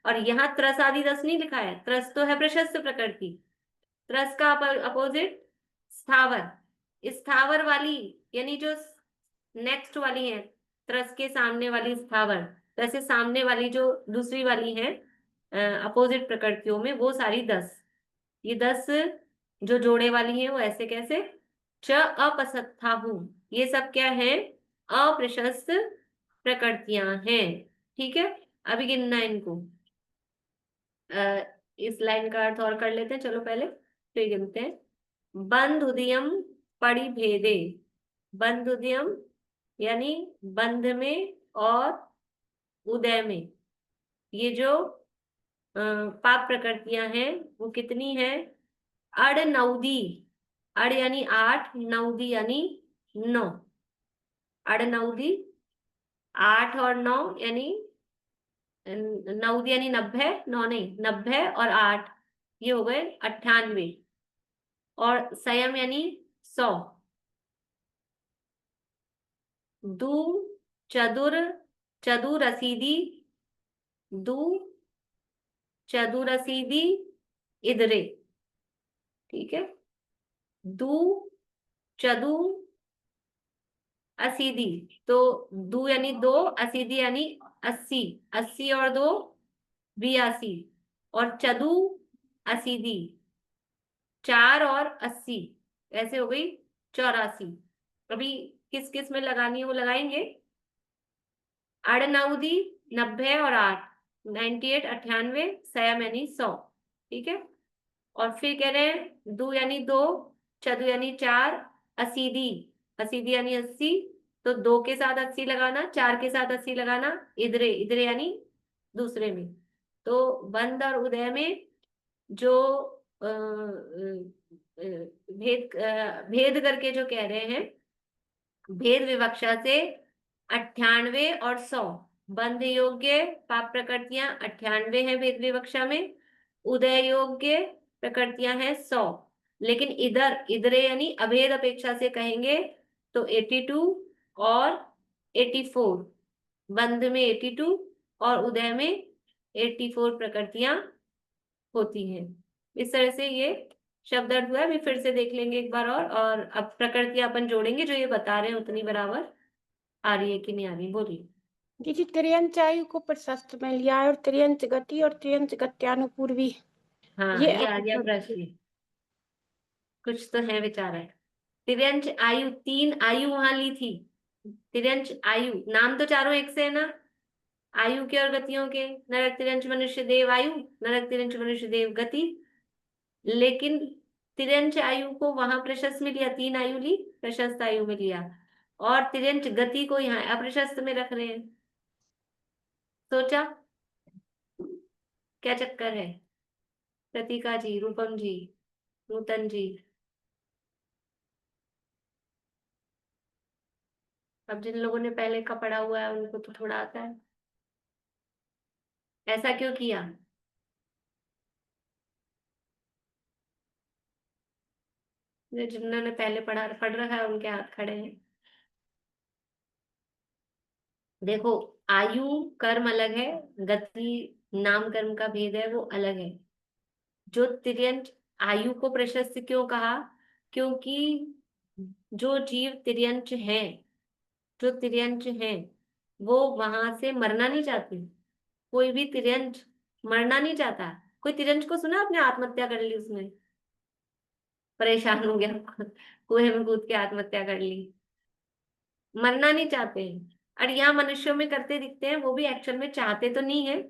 S1: और यहाँ त्रस आदि 10 नहीं लिखा है, त्रस तो है प्रशस्त प्रकृति, त्रस का अपोजिट स्थावर। स्थावर वाली यानी जो नेक्स्ट वाली है, त्रस के सामने वाली स्थावर, वैसे सामने वाली जो दूसरी वाली है अपोजिट प्रकृतियों में, वो सारी 10। ये 10 जो जोड़े वाली हैं वो ऐसे कैसे, च अपसत्था हूं, ये सब क्या है, अप्रशस्त प्रकृतियां हैं, ठीक है। अभी गिनना है इनको। इस लाइन का अर्थ और कर लेते हैं, चलो पहले फिर गिनते हैं। बंध उदयम पड़ी भेदे, बंध उदयम यानी बंध में और उदय में, ये जो पाप प्रकृतियां हैं वो कितनी है, अड़ नौदी, अड़ यानी 8, नौदी यानी 9, अड़ नौदी 8 और 9 यानी नौदी यानी 90, 9 नहीं 90 और 8, ये हो गए 98। और संयम यानी 100। दू चतुर, चतुरसीदी, दू चतुरसीदी इधरे, ठीक है। दू चदु असीदी, तो दू यानी 2, असीदी यानी 80, 80 और 2 82, और चदु असीदी 4 और 80, ऐसे हो गई 84। अभी किस किस में लगानी है वो लगाएंगे। अड़नौदी 90 और 8, 98, 98, संयम यानी 100, ठीक है। और फिर कह रहे हैं दू यानी 2, चदु यानी 4, असीदी, असीदी यानी 80, तो 2 के साथ 80 लगाना, 4 के साथ 80 लगाना, इधरे, इधरे यानी दूसरे में। तो बंद और उदय में जो भेद करके जो कह रहे हैं, भेद विवक्षा से 98 और 100, बंध योग्य पाप प्रकृतियां 98 है भेद विवक्षा में, उदय योग्य प्रकृतियां हैं 100। लेकिन इधर इधरे यानी अभेद अपेक्षा से कहेंगे तो 82 और 84, बंध में 82 और उदय में 84 प्रकृतियां होती हैं। इस तरह से ये शब्द अर्थ हुआ है। अभी फिर से देख लेंगे एक बार और अब प्रकृतियां अपन जोड़ेंगे, जो ये बता रहे हैं उतनी बराबर आ रही है कि नहीं आ रही, बोलिए।
S12: दीदी त्रियंच आयु को प्रशस्त में लिया है और त्रियंच गति और त्रियंच गत्यानुपूर्वी।
S1: हाँ, ये आ गया प्रश्न, कुछ तो है विचार है। तिर्यंच आयु, 3 आयु वहां ली थी। तिर्यंच आयु, नाम तो चारों एक से है ना, आयु के और गतियों के, नरक तिर्यंच मनुष्य देव आयु, नरक तिर्यंच मनुष्य देव गति। लेकिन तिर्यंच आयु को वहां प्रशस्त में लिया, 3 आयु ली, प्रशस्त आयु में लिया, और तिर्यंच गति को यहाँ अप्रशस्त में रख रहे हैं। सोचा क्या चक्कर है? प्रतीका जी, रूपम जी, नूतन जी, अब जिन लोगों ने पहले का पढ़ा हुआ है उनको तो थोड़ा आता है। ऐसा क्यों किया? जिन्होंने पहले पढ़ रखा है उनके हाथ खड़े हैं। देखो, आयु कर्म अलग है, गति नाम कर्म का भेद है, वो अलग है। जो तिर्यंच आयु को प्रशस्त क्यों कहा? क्योंकि जो जीव तिर्यंच हैं, जो तिर्यंच हैं, वो वहां से मरना नहीं चाहते। कोई भी तिर्यंच मरना नहीं चाहता। कोई तिर्यंच को सुना आपने आत्महत्या कर ली, उसने परेशान हो गया, कुएं में कूद के आत्महत्या कर ली? मरना नहीं चाहते हैं। और यहाँ मनुष्यों में करते दिखते हैं, वो भी एक्चुअल में चाहते तो नहीं है,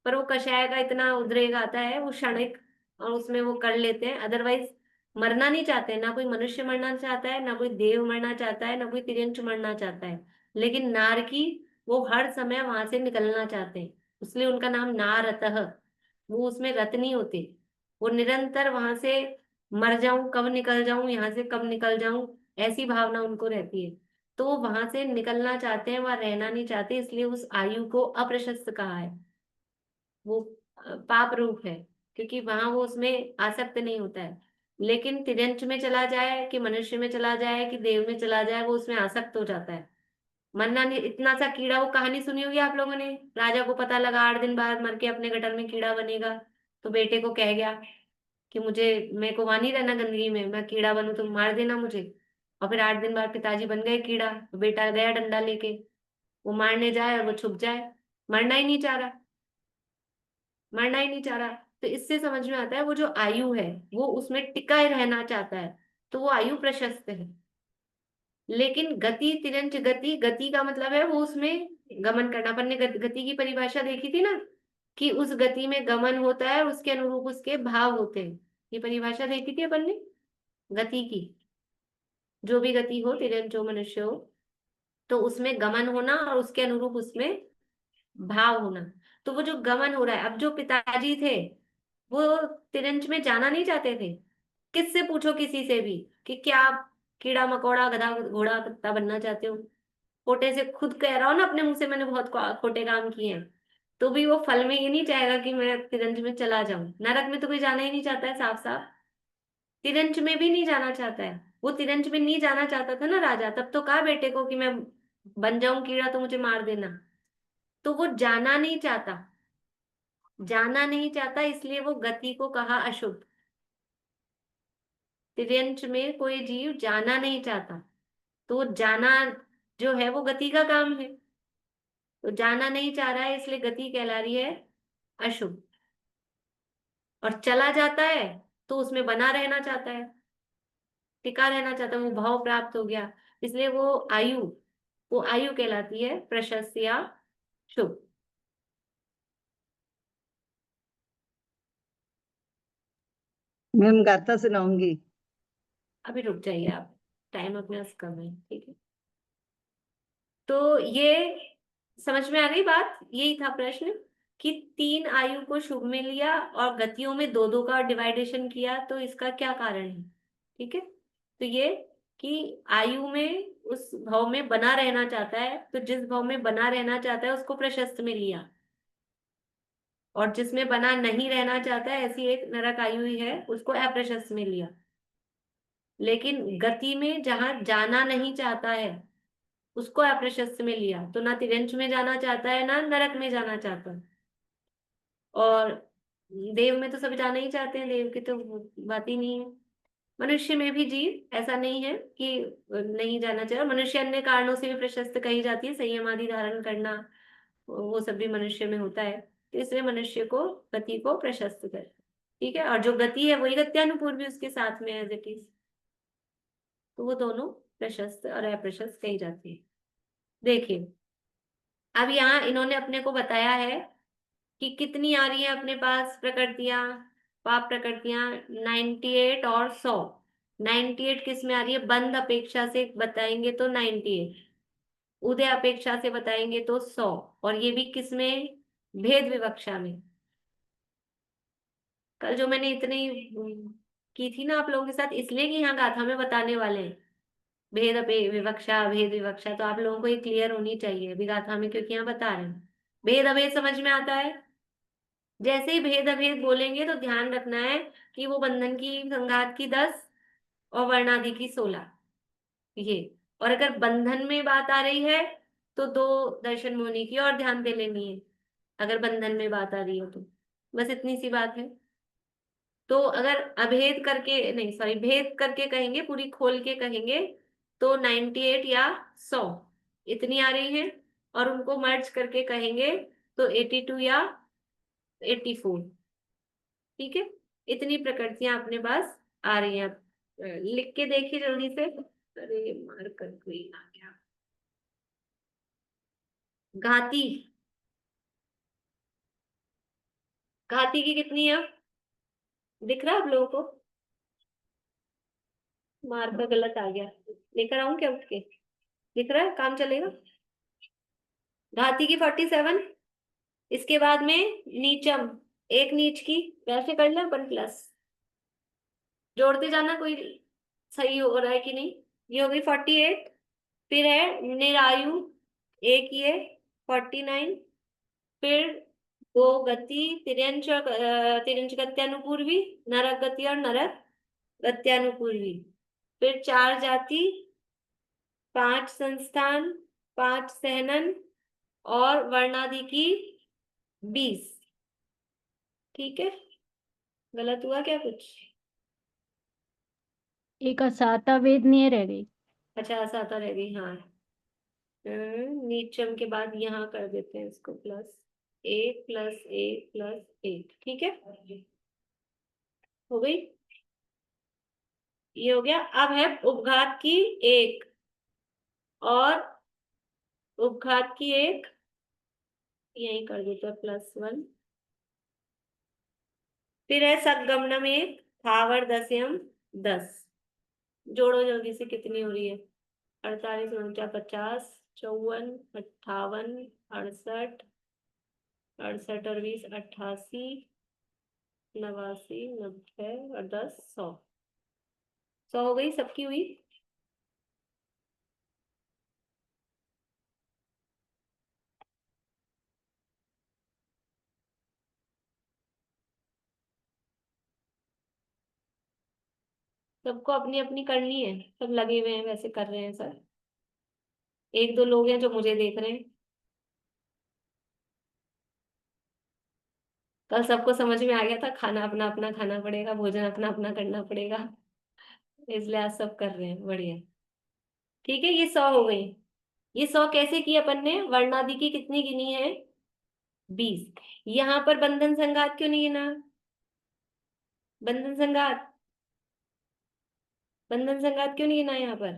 S1: पर वो कषाय का इतना उद्रेक आता है, वो क्षणिक, और उसमें वो कर लेते हैं। अदरवाइज मरना नहीं चाहते। ना कोई मनुष्य मरना चाहता है, ना कोई देव मरना चाहता है, ना कोई तिर्यंच मरना चाहता है। लेकिन नारकी, वो हर समय वहां से निकलना चाहते हैं, इसलिए उनका नाम नारतः। वो उसमें रत नहीं होते, वो निरंतर वहां से मर जाऊं कब निकल जाऊं, यहाँ से कब निकल जाऊं, ऐसी भावना उनको रहती है। तो वो वहां से निकलना चाहते हैं, वहां रहना नहीं चाहते, इसलिए उस आयु को अप्रशस्त कहा है। वो पाप रूप है, क्योंकि वहां वो उसमें आसक्त नहीं होता है। लेकिन तिर्यंच में चला जाए कि मनुष्य में चला जाए कि देव में चला जाए, वो उसमें आसक्त हो जाता है। मरना नहीं, इतना सा कीड़ा, वो कहानी सुनी होगी आप लोगों ने, राजा को पता लगा 8 दिन बाद मर के अपने गटर में कीड़ा बनेगा, तो बेटे को कह गया कि मेरे को वहां नहीं रहना गंदगी में, मैं कीड़ा बनूं तो मार देना मुझे। और फिर 8 दिन बाद पिताजी बन गए कीड़ा, तो बेटा गया डंडा लेके, वो मारने जाए और वो छुप जाए, मरना ही नहीं चाह रहा, मरना ही नहीं चाह रहा। तो इससे समझ में आता है वो जो आयु है वो उसमें टिका रहना चाहता है, तो वो आयु प्रशस्त है। लेकिन गति, तिरंच गति, गति का मतलब है वो उसमें गमन करना। अपन ने गति की परिभाषा देखी थी ना, कि उस गति में गमन होता है, उसके अनुरूप उसके भाव होते हैं। ये परिभाषा देखी थी अपन ने गति की। जो भी गति हो, तिरंच हो, मनुष्य हो, तो उसमें गमन होना और उसके अनुरूप उसमें भाव होना। तो वो जो गमन हो रहा है, अब जो पिताजी थे वो तिरंच में जाना नहीं चाहते थे। किससे पूछो, किसी से भी, कि क्या आप कीड़ा मकोड़ा गधा घोड़ा कुत्ता बनना चाहते हो? खोटे से खुद कह रहा हो ना अपने मुंह से, मैंने बहुत खोटे काम किए हैं, तो भी वो फल में ये नहीं चाहेगा कि मैं तिरंज में चला जाऊं। नरक में तो कोई जाना ही नहीं चाहता है, साफ साफ। तिरंज में भी नहीं जाना चाहता है। वो तिरंज में नहीं जाना चाहता था ना राजा, तब तो कहा बेटे को कि मैं बन जाऊं कीड़ा तो मुझे मार देना। तो वो जाना नहीं चाहता, जाना नहीं चाहता, इसलिए वो गति को कहा अशुभ। तिर्यंच में कोई जीव जाना नहीं चाहता, तो जाना जो है वो गति का काम है। तो जाना नहीं चाह रहा है, इसलिए गति कहला रही है अशुभ। और चला जाता है तो उसमें बना रहना चाहता है, टिका रहना चाहता है, वो भाव प्राप्त हो गया, इसलिए वो आयु कहलाती है प्रशस्त या शुभ।
S8: मैम गाथा सुनाऊंगी।
S1: अभी रुक जाइए आप, टाइम अपने पास कम है, ठीक है। तो ये समझ में आ गई बात, यही था प्रश्न, कि 3 आयु को शुभ में लिया और गतियों में 2-2 का डिवाइडेशन किया, तो इसका क्या कारण है? ठीक है, तो ये कि आयु में उस भाव में बना रहना चाहता है, तो जिस भाव में बना रहना चाहता है उसको प्रशस्त में लिया, और जिसमें बना नहीं रहना चाहता है, ऐसी एक नरक आई हुई है, उसको अप्रशस्त में लिया। लेकिन गति में जहां जाना नहीं चाहता है उसको अप्रशस्त में लिया, तो ना तिरंच में जाना चाहता है ना नरक में जाना चाहता है। और देव में तो सब जाना ही चाहते हैं, देव की तो बात ही नहीं है। मनुष्य में भी जीव ऐसा नहीं है कि नहीं जाना चाहिए। मनुष्य अन्य कारणों से भी प्रशस्त कही जाती है, संयम आदि धारण करना, वो सब भी मनुष्य में होता है, तो इसलिए मनुष्य को गति को प्रशस्त कर, ठीक है। और जो गति है वही गत्यानुपूर्व भी उसके साथ में एज इट इज, तो वो दोनों प्रशस्त और अप्रशस्त कही जाती है। देखिए अब यहाँ इन्होंने अपने को बताया है कि कितनी आ रही है अपने पास प्रकृतियां, पाप प्रकृतियां 98 और 100। 98 किस में आ रही है? बंध अपेक्षा से बताएंगे तो 98, उदय अपेक्षा से बताएंगे तो 100, और ये भी किस में? भेद विवक्षा में। कल जो मैंने इतनी की थी ना आप लोगों के साथ, इसलिए कि यहाँ गाथा में बताने वाले हैं भेद विवक्षा, भेद विवक्षा, तो आप लोगों को ये क्लियर होनी चाहिए अभी गाथा में, क्योंकि यहाँ बता रहे हैं। भेद अभेद समझ में आता है? जैसे ही भेद अभेद बोलेंगे तो ध्यान रखना है कि वो बंधन की संघात की 10 और वर्णादि की 16, ये। और अगर बंधन में बात आ रही है तो 2 दर्शन मुनि की और ध्यान दे लेनी है, अगर बंधन में बात आ रही हो तो। बस इतनी सी बात है। तो अगर अभेद करके नहीं, सॉरी, भेद करके कहेंगे, पूरी खोल के कहेंगे तो 98 या 100 इतनी आ रही है, और उनको मर्ज करके कहेंगे तो 82 या 84, ठीक है। इतनी प्रकृतियां अपने पास आ रही हैं। लिख के देखिए जल्दी से। अरे मार कर कोई आ गया। घाती, घाती की कितनी है? दिख रहा है आप लोगों को? मार कर गलत आ गया, लेकर आऊं क्या उठ के? दिख रहा है, काम चलेगा। घाती की 47, इसके बाद में नीचम, एक नीच की, वैसे कर ले 1 प्लस, जोड़ते जाना, कोई सही हो रहा है कि नहीं। ये हो गई 48। फिर है निरायु, एक ये 49। फिर 2 गति, तिर्यंच और तिर्यंच गत्यानुपूर्वी, नरक गति और नरक गत्यानुपूर्वी। फिर 4 जाति, 5 संस्थान, 5 सहनन, और वर्णादि की 20, ठीक है। गलत हुआ क्या कुछ?
S3: एक असाता वेदनीय रह गई।
S1: अच्छा, असाता रह गई, हाँ। नीचम के बाद यहाँ कर देते हैं इसको प्लस 1 + 1 + 1, ठीक है। हो गई, ये हो गया। अब है उपघात की 1 और उपघात की 1, यही कर देते हैं +1। फिर है सगमनम 1, थावर दस्यम 10। जोड़ो जल्दी से, कितनी हो रही है? 48 49 50 54 58 68 68 और 20 88 89 90 और 10 100। 100 हो गई, सबकी हुई। सबको अपनी अपनी करनी है, सब लगे हुए हैं वैसे कर रहे हैं सर। 1-2 लोग हैं जो मुझे देख रहे हैं। कल सबको समझ में आ गया था, खाना अपना अपना खाना पड़ेगा, भोजन अपना अपना करना पड़ेगा, इसलिए आज सब कर रहे हैं, बढ़िया। ठीक है, ये 100 हो गई। ये 100 कैसे की अपन ने? वर्णादि की कितनी गिनी है? 20। यहाँ पर बंधन संघात क्यों नहीं गिना? बंधन संघात, बंधन संघात क्यों नहीं गिना यहाँ पर?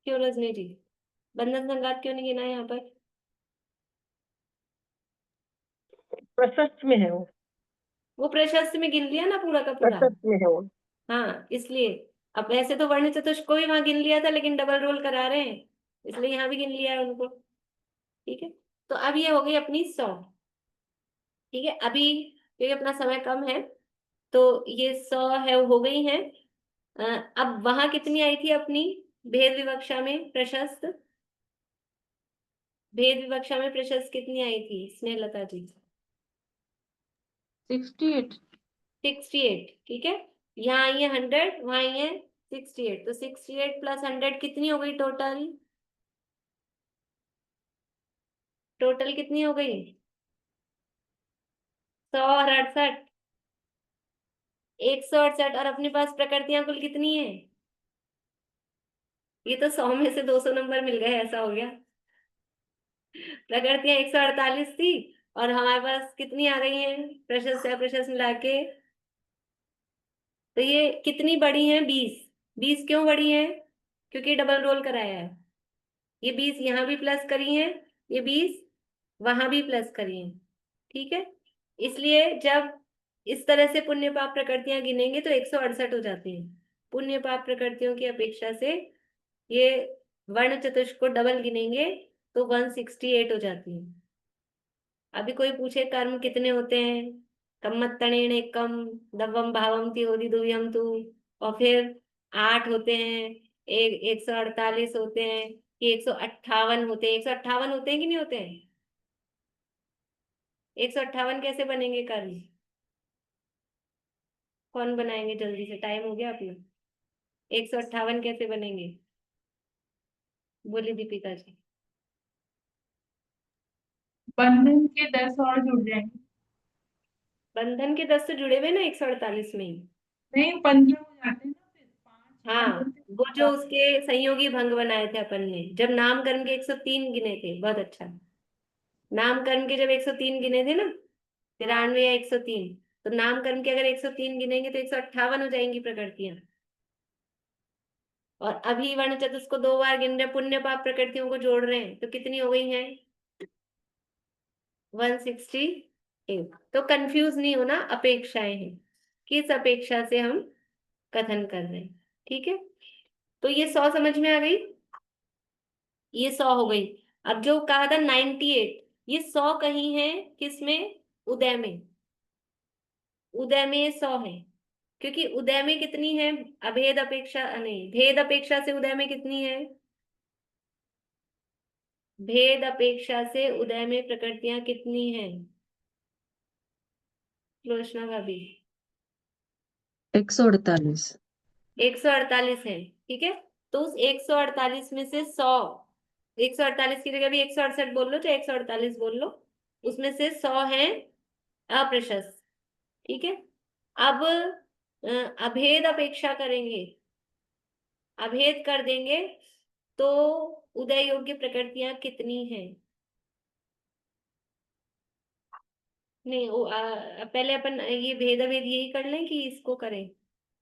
S1: क्यों रजनी जी, बंधन संघात क्यों नहीं गिना यहाँ पर?
S4: प्रशस्त में है
S1: वो प्रशस्त में गिन लिया ना पूरा का पूरा।
S4: प्रशस्त में है वो।
S1: हाँ, इसलिए अब ऐसे तो वर्ण चतुष्क को भी वहां गिन लिया था, लेकिन डबल रोल करा रहे हैं, इसलिए यहाँ भी गिन लिया है उनको, ठीक है। तो अब ये हो गई अपनी 100, ठीक है। अभी क्योंकि अपना समय कम है तो ये 100 है, हो गई है। अब वहां कितनी आई थी अपनी? भेद विवक्षा में प्रशस्त, भेद विवक्षा में प्रशस्त कितनी आई थी स्नेहलता जी?
S12: 68।
S1: 68, ठीक है। यहाँ आई है 100, वहां आई है 68, तो 68 प्लस 100 कितनी हो गई टोटल? टोटल कितनी हो गई? 100 और 68, 168। और अपने पास प्रकृतियां कुल कितनी है? ये तो 100 में से 200 नंबर मिल गए, ऐसा हो गया। प्रकृतियां 148 थी और हमारे पास कितनी आ गई हैं प्रशस्त या प्रशस्त मिला के? तो ये कितनी बड़ी है? 20। 20 क्यों बड़ी है? क्योंकि डबल रोल कराया है। ये 20 यहाँ भी प्लस करी है, ये 20 वहां भी प्लस करी है, ठीक है। इसलिए जब इस तरह से पुण्य पाप प्रकृतियां गिनेंगे तो 168 हो जाती हैं। पुण्य पाप प्रकृतियों की अपेक्षा से ये वर्ण चतुष्क को डबल गिनेंगे तो 168 हो जाती है। अभी कोई पूछे कर्म कितने होते हैं? कम्मत्तणेन एकम दवम भावम तिहोरी दुव्यम तु, और फिर 8 होते हैं, 148 होते हैं, कि 158 होते हैं। 158 होते हैं कि नहीं होते हैं? 158 कैसे बनेंगे कर्म? कौन बनाएंगे? जल्दी से, टाइम हो गया अपना। 158 कैसे बनेंगे? बोली दीपिका जी।
S12: बंधन के 10 और जुड़ जाएंगे।
S1: बंधन के 10 तो जुड़े हुए ना 148 में ही।
S12: नहीं, 15 हो जाते हैं ना फिर। 5
S1: हाँ, वो जो उसके संयोगी भंग बनाए थे अपन ने, जब नाम कर्म के 103 गिने थे। बहुत अच्छा। नाम कर्म के जब 103 गिने थे ना, 93 या 103, तो नाम कर्म के अगर 103 गिनेंगे तो 158 हो जाएंगी प्रकृतियां। और अभी वर्ण चतुष्क को 2 बार गिन रहे, पुण्य पाप प्रकृतियों को जोड़ रहे हैं, तो कितनी हो गई हैं? 168। तो कंफ्यूज नहीं होना, अपेक्षाएं हैं, किस अपेक्षा से हम कथन कर रहे हैं, ठीक है। तो ये 100 समझ में आ गई, ये 100 हो गई। अब जो कहा था 98, ये 100 कहीं है किसमें? उदय में। उदय में ये 100 है, क्योंकि उदय में कितनी है? अभेद अपेक्षा नहीं, भेद अपेक्षा से उदय में कितनी है? भेद अपेक्षा से उदय में प्रकृतियां कितनी हैं? रोशना भाभी।
S2: 148।
S1: 148 है, ठीक है। तो उस 148 में से 100, 148 की जगह भी 168 बोल लो, चाहे 148 बोल लो, उसमें से 100 है अप्रशस्त, ठीक है। अब अभेद अपेक्षा करेंगे, अभेद कर देंगे तो उदय योग्य प्रकृतियां कितनी हैं? नहीं पहले अपन ये भेद अभेद यही कर लें कि इसको करें?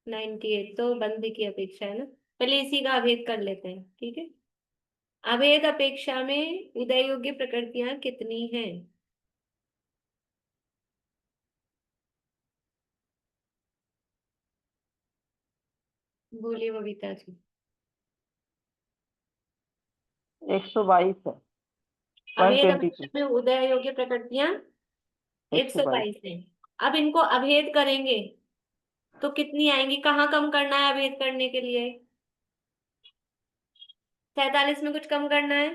S1: 98 तो बंद की अपेक्षा है ना, पहले इसी का अभेद कर लेते हैं, ठीक है। अभेद अपेक्षा में उदय योग्य प्रकृतियां कितनी हैं? बोलिए बबीता जी।
S6: 122 है।
S1: अभेद
S6: 122।
S1: अपेक्षा में उदय योग्य प्रकृतियां 122 है। अब इनको अभेद करेंगे तो कितनी आएंगी? कहाँ कम करना है अभेद करने के लिए? 47 में कुछ कम करना है?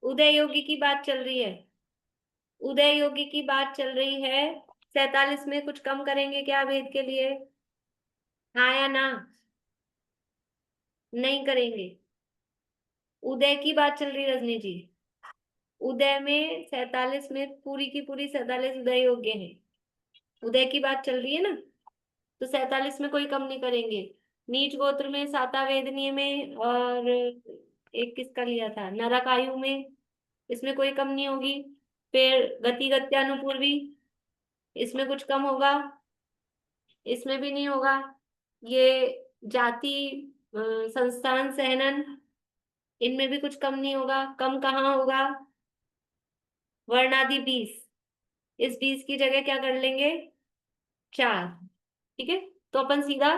S1: उदय योगी की बात चल रही है, उदय योगी की बात चल रही है। 47 में कुछ कम करेंगे क्या अभेद के लिए? हाँ या ना? नहीं करेंगे। उदय की बात चल रही है रजनी जी। उदय में 47 में पूरी की पूरी 47 उदय योग्य है, उदय की बात चल रही है ना, तो 47 में कोई कम नहीं करेंगे। नीच गोत्र में, सातावेदनीय में, और एक किसका लिया था, नरकायु में, इसमें कोई कम नहीं होगी। फिर गति गत्यानुपूर्वी, इसमें कुछ कम होगा? इसमें भी नहीं होगा। ये जाति संस्थान सहनन, इनमें भी कुछ कम नहीं होगा। कम कहाँ होगा? वर्णादि 20, इस 20 की जगह क्या कर लेंगे? 4, ठीक है। तो अपन सीधा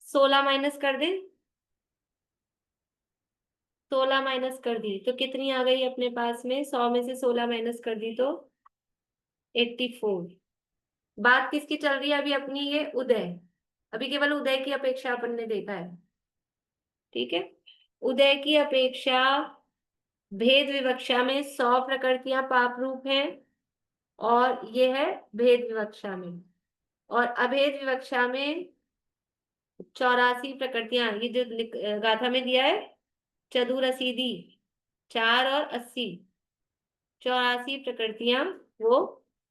S1: 16 माइनस कर दें, 16 माइनस कर दी तो कितनी आ गई अपने पास में? 100 में से 16 माइनस कर दी तो 84। बात किसकी चल रही है अभी अपनी? ये उदय, अभी केवल उदय की अपेक्षा अपन ने देखा है, ठीक है। उदय की अपेक्षा भेद विवक्षा में 100 प्रकृतियां पाप रूप हैं, और ये है भेद विवक्षा में। और अभेद विवक्षा में 84 प्रकृतियां, ये जो गाथा में दिया है चतुरसीधी 4 और 80, 84 प्रकृतियां वो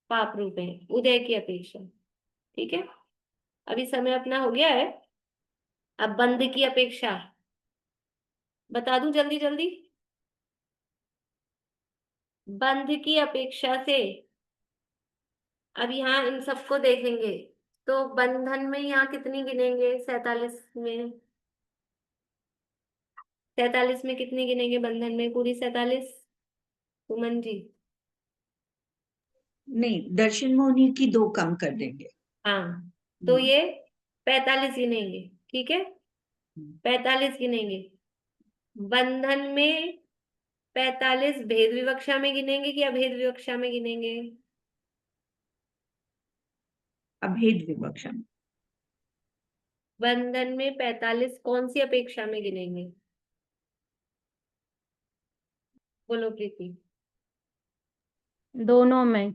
S1: पाप रूप हैं उदय की अपेक्षा। ठीक है, अभी समय अपना हो गया है। अब बंध की अपेक्षा बता दूं जल्दी जल्दी। बंध की अपेक्षा से अब यहाँ इन सबको देखेंगे तो बंधन में यहाँ कितनी गिनेंगे? 47 में, 47 में कितनी गिनेंगे बंधन में? पूरी 47? सुमन जी?
S7: नहीं, दर्शन मोहिनी की 2 कम कर देंगे।
S1: हाँ, तो ये 45 गिनेंगे। ठीक है, 45 गिनेंगे। बंधन में 45 भेद विवक्षा में गिनेंगे कि अभेद विवक्षा में गिनेंगे?
S7: अभेद विवक्षा में।
S1: बंधन में 45 कौन सी अपेक्षा में गिनेंगे? बोलो प्रीति।
S3: दोनों में।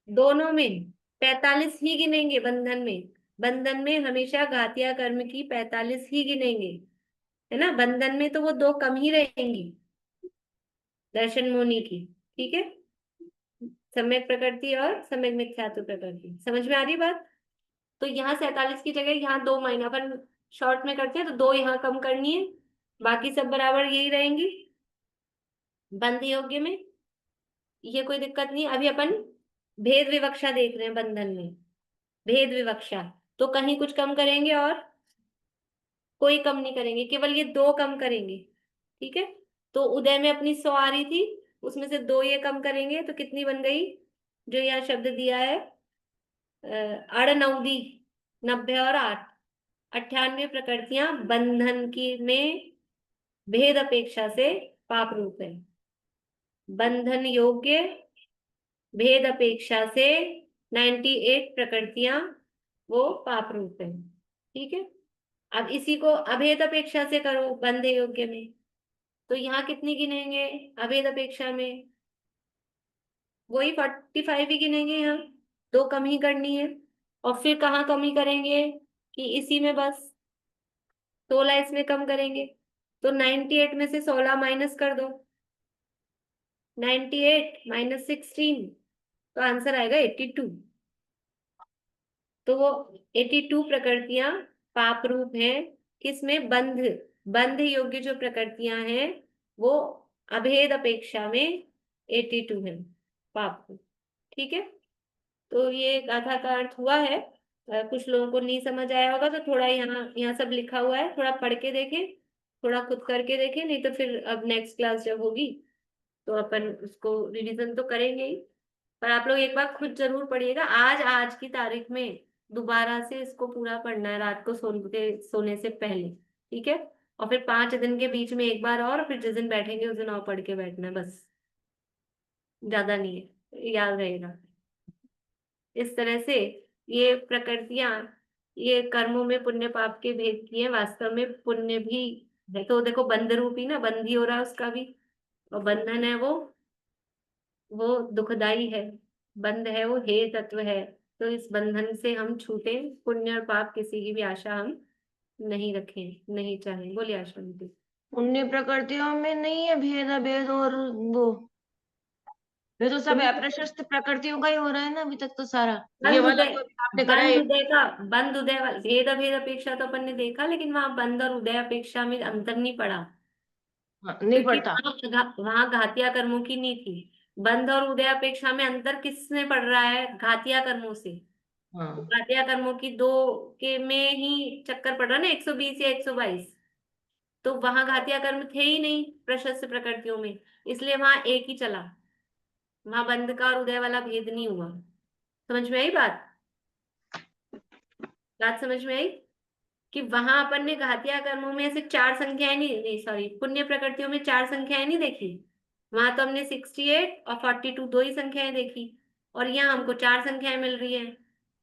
S1: दोनों में 45 ही गिनेंगे बंधन में। बंधन में हमेशा घातिया कर्म की 45 ही गिनेंगे, है ना। बंधन में तो वो 2 कम ही रहेंगी दर्शन मोहिनी की। ठीक है, सम्यक प्रकृति और सम्यक मिथ्यात्व प्रकृति। समझ में आ रही बात? तो यहाँ 47 की जगह यहाँ 2 महीना अपन शॉर्ट में करते हैं, तो 2 यहाँ कम करनी है, बाकी सब बराबर यही रहेंगी बंध योग्य में। ये कोई दिक्कत नहीं। अभी अपन भेद विवक्षा देख रहे हैं बंधन में। भेद विवक्षा तो कहीं कुछ कम करेंगे और कोई कम नहीं करेंगे, केवल ये 2 कम करेंगे। ठीक है, तो उदय में अपनी 100 आ रही थी, उसमें से 2 ये कम करेंगे तो कितनी बन गई? जो यहाँ शब्द दिया है अड़नौदी 90 और 8, 98 प्रकृतियां बंधन की में भेद अपेक्षा से पाप रूप है। बंधन योग्य भेद अपेक्षा से 98 प्रकृतियां वो पाप रूप है। ठीक है, अब इसी को अभेद अपेक्षा से करो बंध योग्य में, तो यहाँ कितनी गिनेंगे अभेद अपेक्षा में? वही 45 ही गिनेंगे, यहाँ 2 कम ही करनी है। और फिर कहाँ कमी करेंगे कि इसी में बस 16 इसमें कम करेंगे, तो 98 में से 16 माइनस कर दो, 98 माइनस 16, तो आंसर आएगा 82। तो वो 82 प्रकृतियां पाप रूप है। किसमें? बंध, बंध योग्य जो प्रकृतियां हैं वो अभेद अपेक्षा में 82 है पाप रूप। ठीक है, तो ये गाथा का अर्थ हुआ है। कुछ लोगों को नहीं समझ आया होगा तो थोड़ा यहाँ सब लिखा हुआ है, थोड़ा पढ़ के देखें, थोड़ा खुद करके देखें, नहीं तो फिर अब नेक्स्ट क्लास जब होगी तो अपन उसको रिवीजन तो करेंगे ही, पर आप लोग एक बार खुद जरूर पढ़िएगा। आज की तारीख में दोबारा से इसको पूरा पढ़ना है रात को सोने से पहले। ठीक है, और फिर 5 दिन के बीच में एक बार और फिर जिस दिन बैठेंगे उस दिन और पढ़ के बैठना है, बस ज्यादा नहीं है, याद रहेगा। इस तरह से ये प्रकृतियां ये कर्मों में पुण्य पाप के भेद की है। वास्तव में पुण्य भी है, तो देखो बंध रूपी ना, बंधी हो रहा है उसका भी, और बंधन है वो दुखदाई है, बंध है वो हे तत्व है। तो इस बंधन से हम छूटे, पुण्य और पाप किसी की भी आशा हम नहीं रखें, नहीं चाहें। बोलिए आशा दीदी।
S13: पुण्य प्रकृतियों में नहीं है भेद अभेद, और वो ये तो सब अप्रशस्त प्रकृतियों का ही हो रहा है ना अभी तक तो सारा। ये
S1: बंध
S13: वाला
S1: उदय,
S13: जो अभी आपने करा है,
S1: बंध उदय का, बंध उदय भेद अभेद अपेक्षा तो अपन ने देखा, लेकिन वहां बंध और उदय अपेक्षा में अंतर नहीं पड़ा,
S13: नहीं
S1: क्योंकि
S13: पड़ता।
S1: वहां घातिया कर्मों की नहीं थी। बंध और उदय अपेक्षा में अंतर किसने पड़ रहा है? घातिया कर्मों से। घातिया कर्मों की 2 के में ही चक्कर पड़ रहा है ना, 120 या 122। तो वहां घातिया कर्म थे ही नहीं प्रशस्त प्रकृतियों में, इसलिए वहां एक ही चला, वहां बंध का और उदय वाला भेद नहीं हुआ। समझ में आई बात? बात समझ में आई कि वहां अपन ने घातिया कर्मों में ऐसे 4 संख्याएं नहीं सॉरी पुण्य प्रकृतियों में 4 संख्याएं नहीं देखी। वहां तो हमने 68 और 42 2 ही संख्याएं देखी, और यहाँ हमको 4 संख्याएं मिल रही हैं,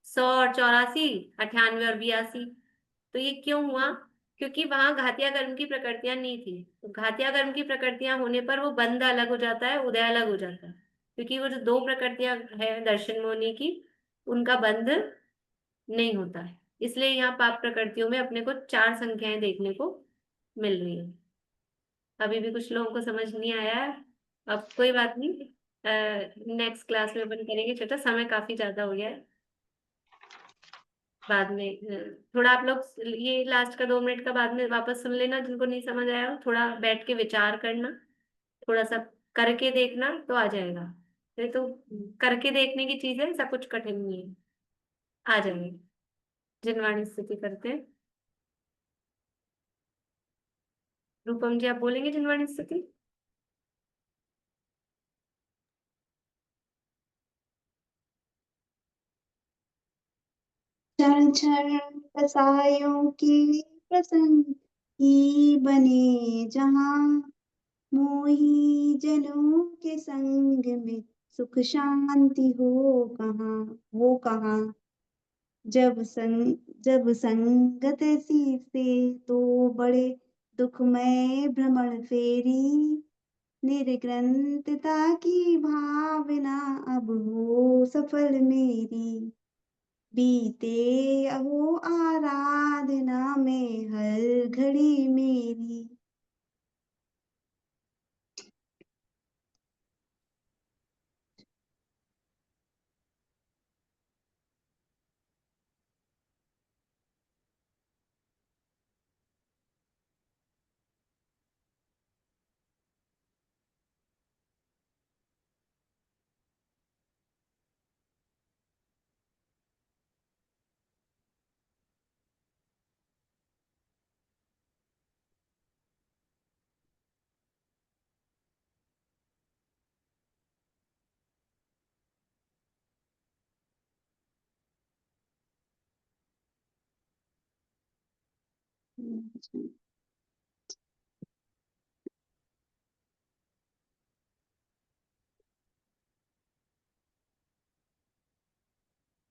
S1: 100 और 84, 98 और 82। तो ये क्यों हुआ? क्योंकि वहां घातिया कर्म की प्रकृतियां नहीं थी। तो घातिया कर्म की प्रकृतियां होने पर वो बंध अलग हो जाता है, उदय अलग हो जाता है, क्योंकि वो जो दो प्रकृतियां है दर्शन मोनि की, उनका बंध नहीं होता है। इसलिए यहाँ पाप प्रकृतियों में अपने को 4 संख्याएं देखने को मिल रही है। अभी भी कुछ लोगों को समझ नहीं आया है, अब कोई बात नहीं, नेक्स्ट क्लास में अपन करेंगे। छोटा समय काफी ज्यादा हो गया है, बाद में थोड़ा आप लोग ये लास्ट का 2 मिनट का बाद में वापस सुन लेना, जिनको नहीं समझ आया हो थोड़ा बैठ के विचार करना, थोड़ा सा करके देखना तो आ जाएगा। ये तो करके देखने की चीज है, ऐसा कुछ कठिन नहीं है, आ जाएंगे। जिनवाणी स्थिति करते हैं। रूपम जी आप बोलेंगे जिनवाणी स्थिति?
S2: चरण चरण कसायों की प्रसंग ही बने जहाँ, मोही जनों के संग में सुख शांति हो कहाँ, वो कहाँ। जब संगत ऐसी से तो बड़े दुखमय भ्रमण फेरी, निर्ग्रंथता की भावना अब हो सफल मेरी, बीते अहो आराधना में हर घड़ी मेरी।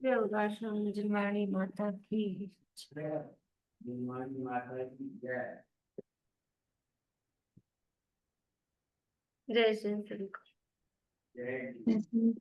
S1: जय उदासन जिनवाणी माता की। जय श्री।
S2: जैसे